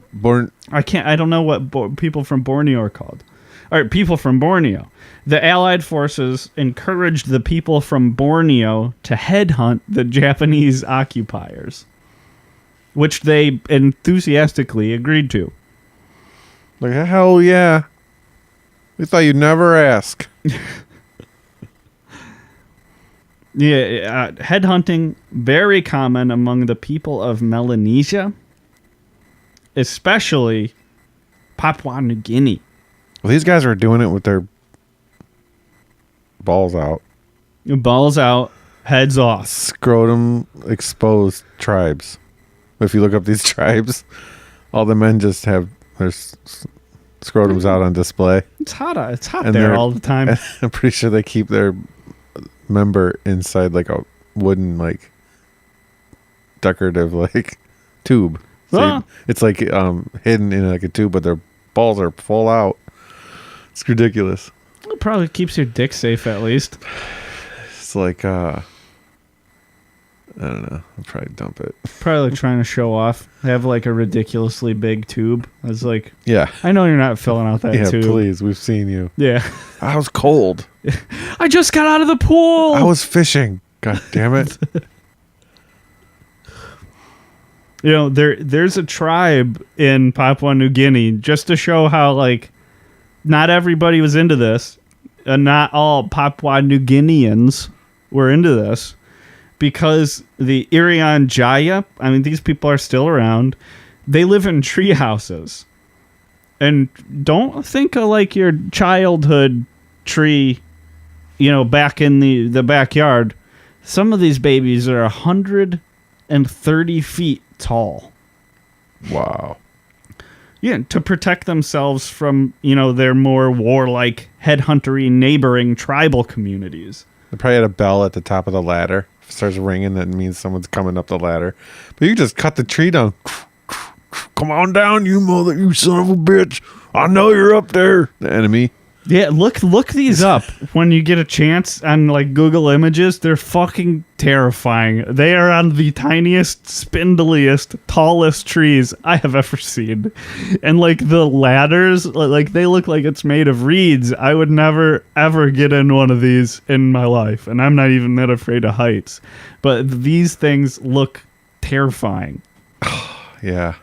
I don't know what people from Borneo are called. All right, people from Borneo. The Allied forces encouraged the people from Borneo to headhunt the Japanese occupiers, which they enthusiastically agreed to. Like, hell yeah. We thought you'd never ask. Yeah, headhunting, very common among the people of Melanesia, especially Papua New Guinea. Well, these guys are doing it with their balls out. Balls out, heads off. Scrotum exposed tribes. If you look up these tribes, all the men just have their scrotums out on display. It's hot there all the time. I'm pretty sure they keep their member inside like a wooden, like decorative, like tube. So it's like hidden in like a tube, but their balls are full out. It's ridiculous. It probably keeps your dick safe at least. It's like I don't know. I'll probably dump it. Probably like trying to show off. They have like a ridiculously big tube. I was like, yeah. I know you're not filling out that tube. Yeah, please. We've seen you. Yeah. I was cold. I just got out of the pool. I was fishing. God damn it. You know, there's a tribe in Papua New Guinea, just to show how like not everybody was into this, and not all Papua New Guineans were into this. Because the Irian Jaya, I mean, these people are still around. They live in tree houses. And don't think of like your childhood tree, you know, back in the backyard. Some of these babies are 130 feet tall. Wow. Yeah, to protect themselves from, you know, their more warlike, headhuntery neighboring tribal communities. They probably had a bell at the top of the ladder. If it starts ringing, that means someone's coming up the ladder. But you just cut the tree down. Come on down, you son of a bitch. I know you're up there. The enemy. Yeah, look these up when you get a chance on like Google Images. They're fucking terrifying. They are on the tiniest, spindliest, tallest trees I have ever seen. And like the ladders, like they look like it's made of reeds. I would never ever get in one of these in my life, and I'm not even that afraid of heights. But these things look terrifying. Yeah.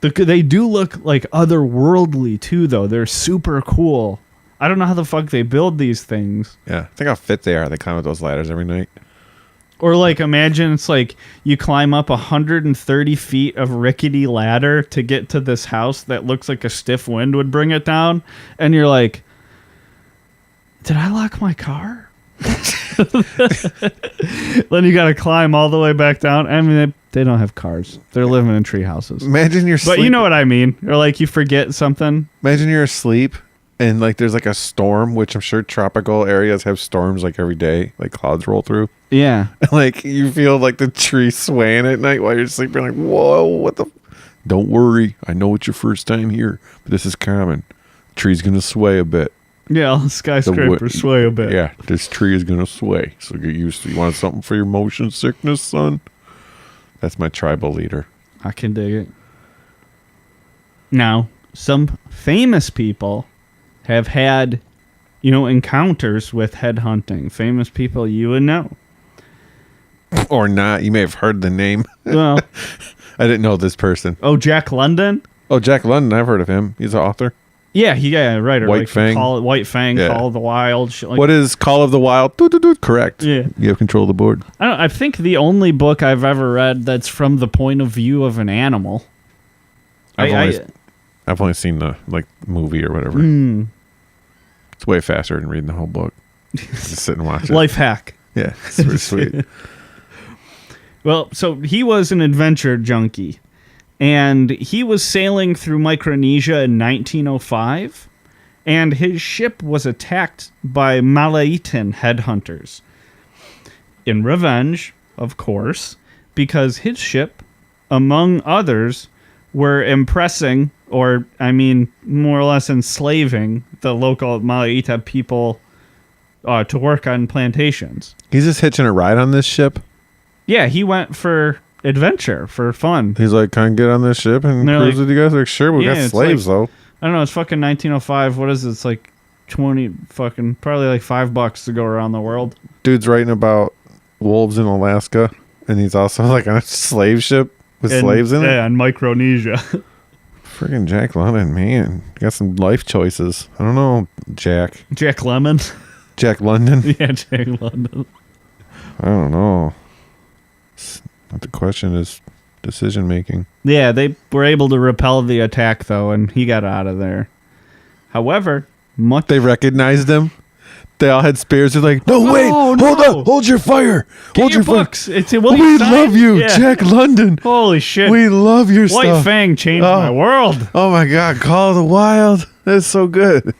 They do look like otherworldly too, though. They're super cool. I don't know how the fuck they build these things. Yeah. Think how fit they are. They climb up those ladders every night. Or like imagine it's like you climb up 130 feet of rickety ladder to get to this house that looks like a stiff wind would bring it down. And you're like, did I lock my car? Then you got to climb all the way back down. I mean, they don't have cars. They're living in tree houses. Imagine you're But you know what I mean. Or like you forget something. Imagine you're asleep. And like there's like a storm, which I'm sure tropical areas have storms like every day, like clouds roll through. Yeah. Like you feel like the tree swaying at night while you're sleeping. Like, whoa, what the? Don't worry, I know it's your first time here, but this is common. The tree's gonna sway a bit. Yeah, all the skyscrapers sway a bit. Yeah, this tree is gonna sway, so get used to. You want something for your motion sickness, son? That's my tribal leader. I can dig it. Now, some famous people have had, you know, encounters with headhunting. Famous people you would know. Or not. You may have heard the name. Well, I didn't know this person. oh, Jack London? Oh, Jack London. I've heard of him. He's an author. Yeah, right. Or White like Fang. White Fang, Yeah. Call of the Wild. Shit like What is Call of the Wild? Correct. Yeah. You have control of the board. I think the only book I've ever read that's from the point of view of an animal. I've only seen the like movie or whatever. It's way faster than reading the whole book. Just sit and watch it. Life hack. Yeah, it's pretty sweet. Well, so he was an adventure junkie, and he was sailing through Micronesia in 1905, and his ship was attacked by Malaitan headhunters. In revenge, of course, because his ship, among others, were impressing, or, I mean, more or less enslaving the local Malaita people to work on plantations. He's just hitching a ride on this ship. Yeah, he went for adventure, for fun. He's like, can I get on this ship and They're cruise like, with you guys? Like, sure, we yeah, got it's slaves, like- though. I don't know, it's fucking 1905. What is it? It's like 20 fucking, probably like $5 to go around the world. Dude's writing about wolves in Alaska, and he's also like on a slave ship with slaves in it. Yeah, in Micronesia. Freaking Jack London, man. You got some life choices. I don't know, Jack. Jack Lemmon. Jack London. Yeah, Jack London. I don't know. But the question is decision making. Yeah, they were able to repel the attack, though, and he got out of there. However, They recognized him. They all had spears. They're like, no, wait, no. hold up, hold your fire. Hold your fire. books. We love you, Jack London. Holy shit. We love your White stuff. Fang changed my world. Oh my God, Call of the Wild. That's so good.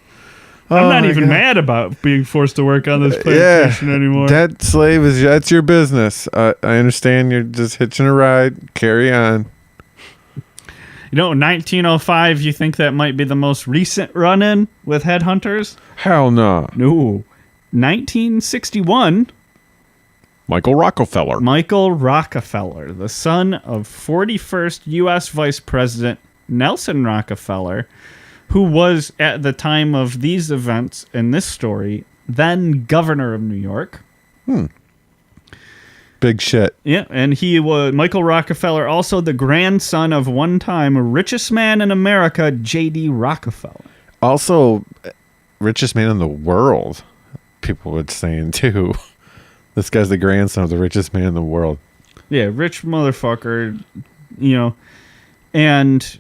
I'm not even mad about being forced to work on this plantation anymore. That slave that's your business. I understand you're just hitching a ride. Carry on. You know, 1905, you think that might be the most recent run-in with Headhunters? Hell no. No. 1961, Michael Rockefeller. Michael Rockefeller, the son of 41st U.S. Vice President Nelson Rockefeller, who was, at the time of these events in this story, then governor of New York. Big shit. Yeah, and he was Michael Rockefeller, also the grandson of one-time richest man in America, J.D. Rockefeller. Also, richest man in the world, people would saying too. This guy's the grandson of the richest man in the world. Yeah, rich motherfucker, you know. And,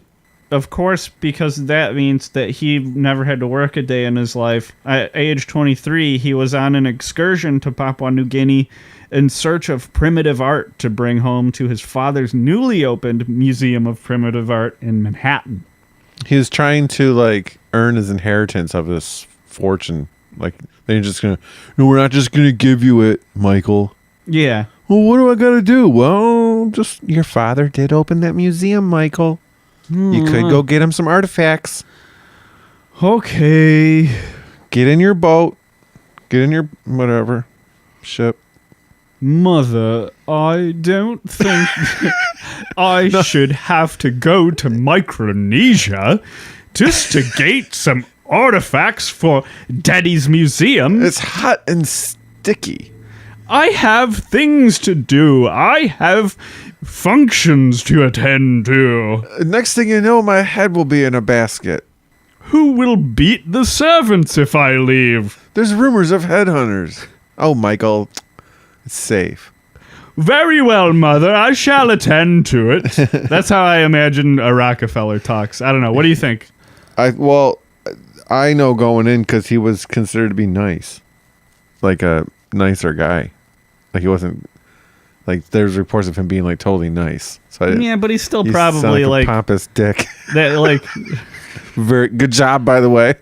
of course, because that means that he never had to work a day in his life. At age 23, he was on an excursion to Papua New Guinea in search of primitive art to bring home to his father's newly opened Museum of Primitive Art in Manhattan. He was trying to like earn his inheritance of this fortune. Like they're just gonna, no, we're not just gonna give you it, Michael. Yeah. Well, what do I gotta do? Well, just your father did open that museum, Michael. You could go get him some artifacts. Okay. Get in your boat. Get in your whatever ship. Mother, I don't think I should have to go to Micronesia just to get some artifacts for Daddy's museum. It's hot and sticky. I have things to do. I have functions to attend to. Next thing you know, my head will be in a basket. Who will beat the servants if I leave? There's rumors of headhunters. Oh, Michael, it's safe. Very well, Mother. I shall attend to it. That's how I imagine a Rockefeller talks. I don't know. What do you think? I know going in because he was considered to be nice, like a nicer guy. Like he wasn't. Like there's reports of him being like totally nice. So Yeah, but he's still he probably sounded like a pompous dick. that. Like, Very good job, by the way.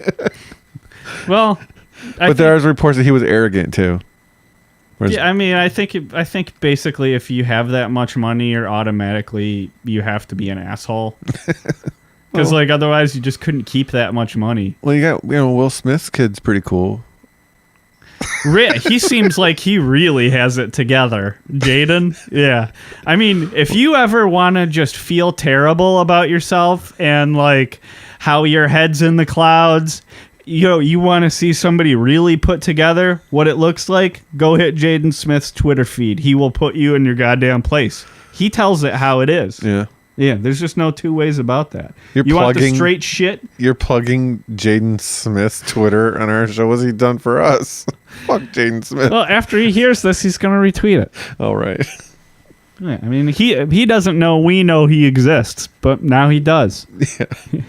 well, But there's reports that he was arrogant too. Whereas, yeah, I mean, I think basically if you have that much money, you're automatically you have to be an asshole. Because like otherwise, you just couldn't keep that much money. well, you got Will Smith's kid's pretty cool. He seems like he really has it together. Jaden, yeah. I mean, if you ever want to just feel terrible about yourself and like how your head's in the clouds, you want to see somebody really put together what it looks like, go hit Jaden Smith's Twitter feed. He will put you in your goddamn place. He tells it how it is. Yeah. Yeah, there's just no two ways about that. You want the straight shit? You're plugging Jaden Smith's Twitter on our show. What's he done for us? Fuck Jaden Smith. Well, after he hears this, he's going to retweet it. All right. Yeah, I mean, he doesn't know we know he exists, but now he does. Yeah.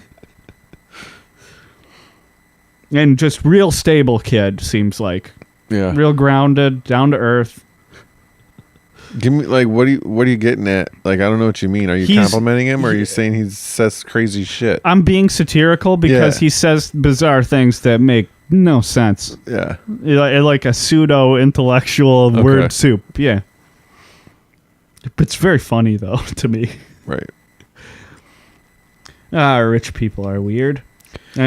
And just real stable kid, seems like. Yeah. Real grounded, down to earth. Give me like what are you getting at? Like I don't know what you mean. Are you complimenting him or are you saying he says crazy shit? I'm being satirical because he says bizarre things that make no sense. Yeah. Like a pseudo intellectual word soup. Yeah. But it's very funny though to me. Right. Rich people are weird.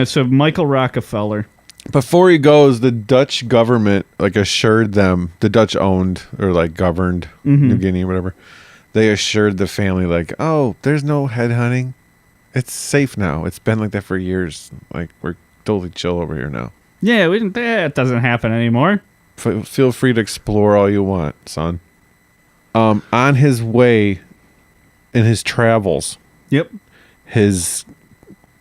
So Michael Rockefeller. Before he goes, the Dutch government like assured them, the Dutch owned or like governed New Guinea or whatever. They assured the family like, oh, there's no headhunting. It's safe now. It's been like that for years. Like we're totally chill over here now. Yeah, that doesn't happen anymore. Feel free to explore all you want, son. On his way, in his travels. Yep.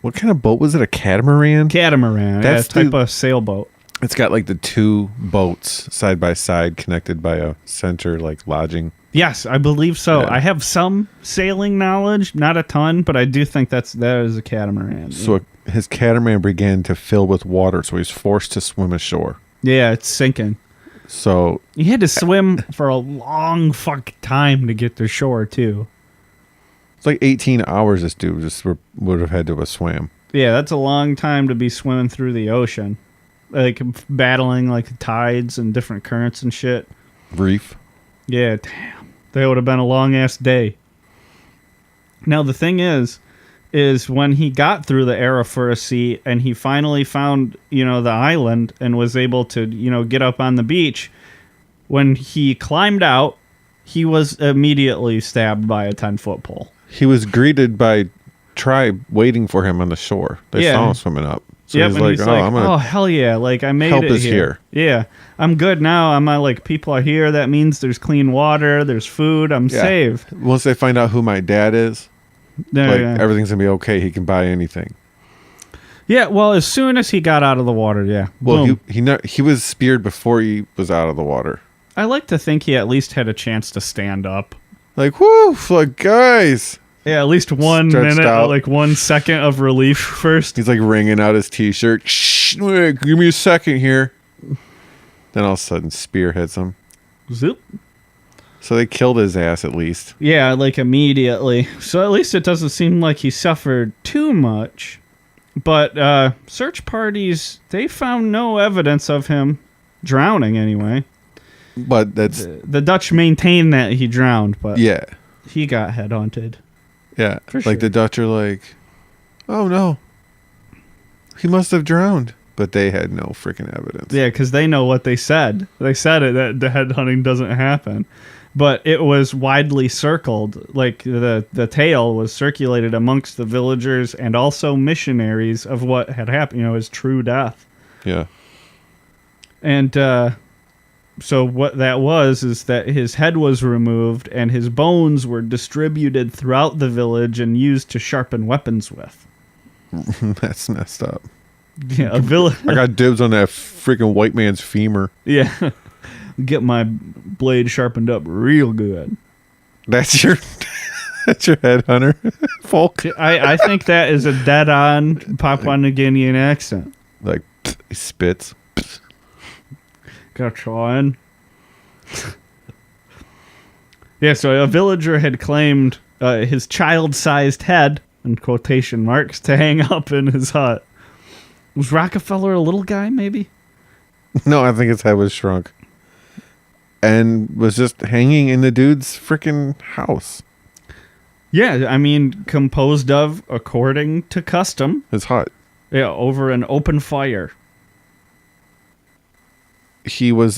What kind of boat was it? A catamaran? Catamaran. That's a type of sailboat. It's got like the two boats side by side connected by a center like lodging. Yes, I believe so. Yeah. I have some sailing knowledge, not a ton, but I do think that is a catamaran. So his catamaran began to fill with water, so he's forced to swim ashore. Yeah, it's sinking. So He had to swim for a long fucking time to get to shore, too. it's like 18 hours this dude just would have had to have swam. Yeah, that's a long time to be swimming through the ocean. Like, battling, like, the tides and different currents and shit. Reef. Yeah, damn. That would have been a long-ass day. Now, the thing is when he got through the Arafura Sea and he finally found, the island and was able to, get up on the beach, when he climbed out, he was immediately stabbed by a 10-foot pole. He was greeted by tribe waiting for him on the shore. They saw him swimming up. So Yep, he's and like, he's I'm going oh, hell yeah, like, I made help it is here. Yeah, I'm good now. I'm like, people are here. That means there's clean water, there's food, I'm saved. Once they find out who my dad is, everything's going to be okay. He can buy anything. Yeah, well, as soon as he got out of the water, yeah. Well, he was speared before he was out of the water. I like to think he at least had a chance to stand up. Like, whoo, like, guys. Yeah, at least 1 Stretched minute, out. like 1 second of relief first. He's like wringing out his t-shirt. Shh, give me a second here. Then all of a sudden, spear hits him. Zoop. So they killed his ass at least. Yeah, like immediately. So at least it doesn't seem like he suffered too much. But search parties, they found no evidence of him drowning anyway. But that's... The Dutch maintain that he drowned, but Yeah. he got headhunted. Yeah. For like sure. the Dutch are like, oh no. He must have drowned. But they had no freaking evidence. Yeah, because they know what they said. They said it, that the headhunting doesn't happen. But it was widely circled. Like, the tale was circulated amongst the villagers and also missionaries of what had happened, his true death. Yeah. And so what that was is that his head was removed and his bones were distributed throughout the village and used to sharpen weapons with. That's messed up. Yeah, a village. I got dibs on that freaking white man's femur. Yeah. Get my blade sharpened up real good. That's your headhunter, folk. I think that is a dead-on Papua New Guinean accent. Like, he spits. Got trying. Yeah, so a villager had claimed his child-sized head, in quotation marks, to hang up in his hut. Was Rockefeller a little guy, maybe? No, I think his head was shrunk. And was just hanging in the dude's freaking house. Yeah, I mean, composed of, according to custom, His hut. yeah, over an open fire. He was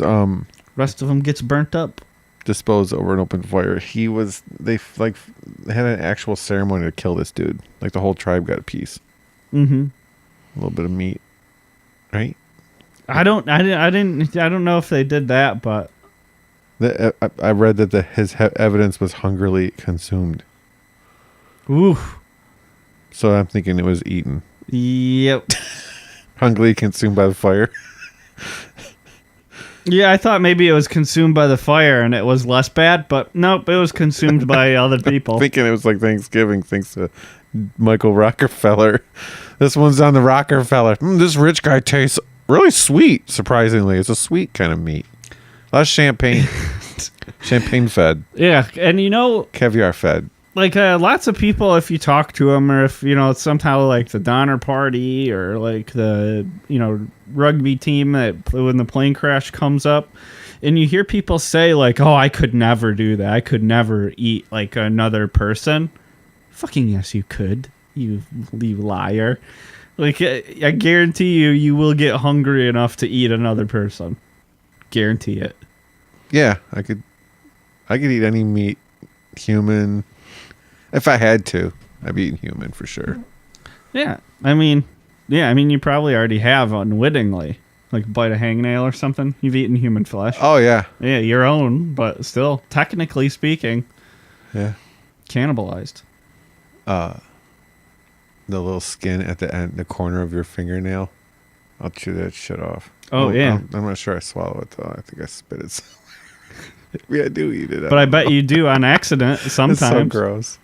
Rest of him gets burnt up. disposed over an open fire. They had an actual ceremony to kill this dude. Like the whole tribe got a piece. Mm-hmm. A little bit of meat. Right? I don't know if they did that, but I read that his evidence was hungrily consumed. oof. So I'm thinking it was eaten. Yep. Hungrily consumed by the fire. Yeah, I thought maybe it was consumed by the fire and it was less bad, but nope, it was consumed by other people. Thinking it was like Thanksgiving thanks to Michael Rockefeller. This one's on the Rockefeller. This rich guy tastes really sweet, surprisingly. It's a sweet kind of meat. Less champagne. Champagne fed. Yeah, and Caviar fed. like lots of people, if you talk to them, or if it's somehow like the Donner Party or like the rugby team that when the plane crash comes up, and you hear people say like, "Oh, I could never do that. I could never eat like another person." Fucking yes, you could. You liar. Like I guarantee you will get hungry enough to eat another person. Guarantee it. Yeah, I could eat any meat, human. If I had to, I'd be eating human for sure. Yeah, I mean, you probably already have unwittingly, like bite a hangnail or something. You've eaten human flesh. Oh yeah, Yeah, your own, but still, technically speaking, yeah. cannibalized. The little skin at the end, the corner of your fingernail. I'll chew that shit off. Oh, yeah. I'm not sure I swallow it, though. I think I spit it somewhere. Yeah, I do eat it. But I bet you do on accident sometimes. It's so gross.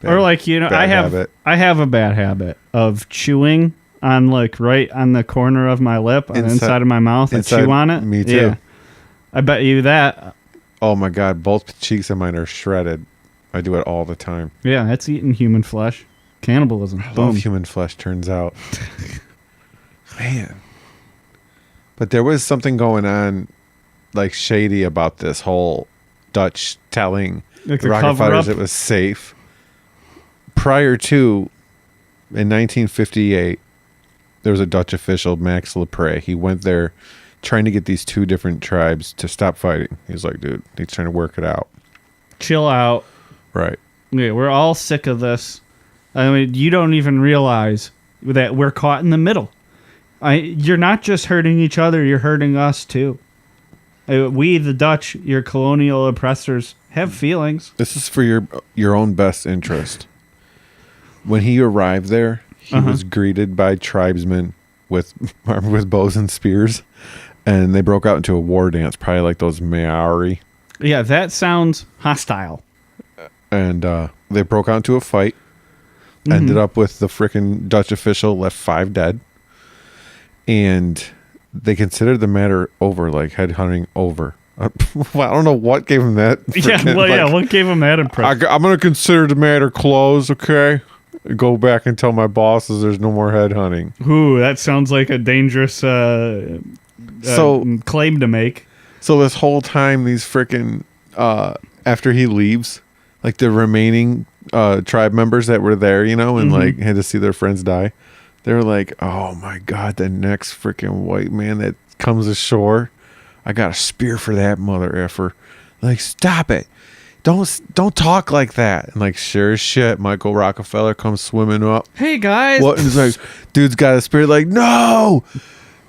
Or like, you know, I have a bad habit of chewing on like right on the corner of my lip on the inside of my mouth. I chew on it. Me too. Yeah. I bet you that. Oh my God, both cheeks of mine are shredded. I do it all the time. Yeah, that's eating human flesh. Cannibalism. I love human flesh, turns out. Man. But there was something going on like shady about this whole Dutch telling Like the the Rockefellers cover-up? it was safe. Prior to, in 1958, there was a Dutch official, Max Lepre. He went there trying to get these two different tribes to stop fighting. He's like, dude, he's trying to work it out. Chill out. Right. Yeah, we're all sick of this. I mean, you don't even realize that we're caught in the middle. You're not just hurting each other, you're hurting us too. We, the Dutch, your colonial oppressors, have feelings. This is for your own best interest. When he arrived there, he was greeted by tribesmen with bows and spears, and they broke out into a war dance, probably like those Maori. Yeah, that sounds hostile. And they broke out into a fight. Ended up with the freaking Dutch official left 5 dead. And they considered the matter over, like headhunting over. Well, I don't know what gave him that. What gave him that impression? I'm going to consider the matter closed, okay? Go back and tell my bosses there's no more headhunting. Ooh, that sounds like a dangerous claim to make. So this whole time, these freaking, after he leaves, like the remaining tribe members that were there, you know, and like had to see their friends die, they were like, oh my God, the next freaking white man that comes ashore, I got a spear for that mother effer. Like, stop it. Don't talk like that. And like, sure as shit, Michael Rockefeller comes swimming up. Hey guys. What? And he's like, dude's got a spear. Like, no.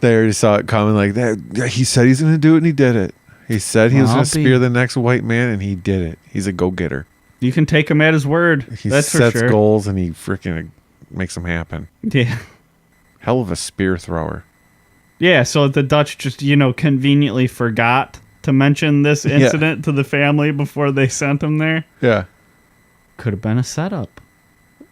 They already saw it coming like that. He said he's going to do it and he did it. He said he was going to spear the next white man and he did it. He's a go-getter. You can take him at his word. That's for sure. He sets goals and he freaking makes them happen. Yeah. Hell of a spear thrower. Yeah, so the Dutch just, conveniently forgot to mention this incident to the family before they sent him there. Yeah. Could have been a setup.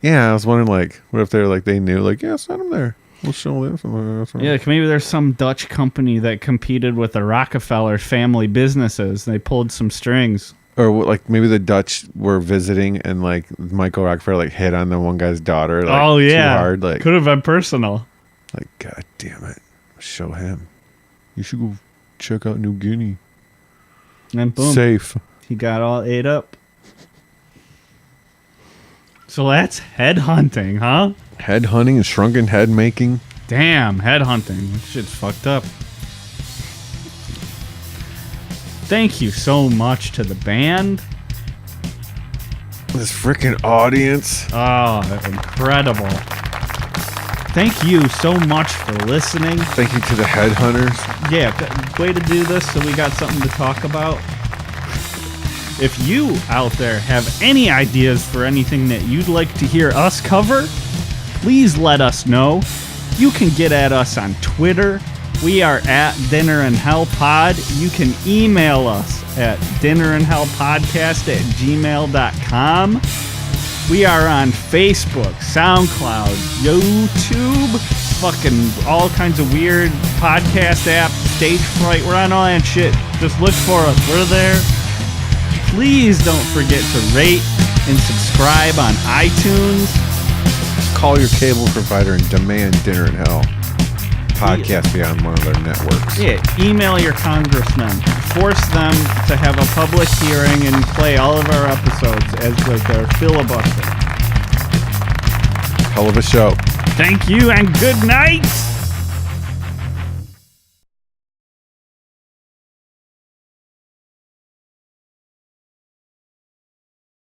Yeah, I was wondering, like, what if they're like, they knew, like, yeah, send him there. We'll show them. Yeah, like maybe there's some Dutch company that competed with the Rockefeller family businesses. They pulled some strings. Or like maybe the Dutch were visiting and like Michael Rockefeller like hit on the one guy's daughter. Like, too hard. Like, could have been personal. Like, God damn it. Show him. You should go check out New Guinea. And boom. Safe. He got all ate up. So that's headhunting, huh? Headhunting and shrunken head making. Damn, headhunting. That shit's fucked up. Thank you so much to the band. This freaking audience. Oh, that's incredible. Thank you so much for listening. Thank you to the Headhunters. Yeah, way to do this so we got something to talk about. If you out there have any ideas for anything that you'd like to hear us cover, please let us know. You can get at us on Twitter. We are at Dinner in Hell Pod. You can email us at dinnerandhellpodcast@gmail.com. We are on Facebook, SoundCloud, YouTube, fucking all kinds of weird podcast apps, Stage Fright. We're on all that shit. Just look for us. We're there. Please don't forget to rate and subscribe on iTunes. Call your cable provider and demand Dinner in Hell podcast be on one of their networks. Yeah, email your congressmen. Force them to have a public hearing and play all of our episodes as like their filibuster. Hell of a show. Thank you and good night.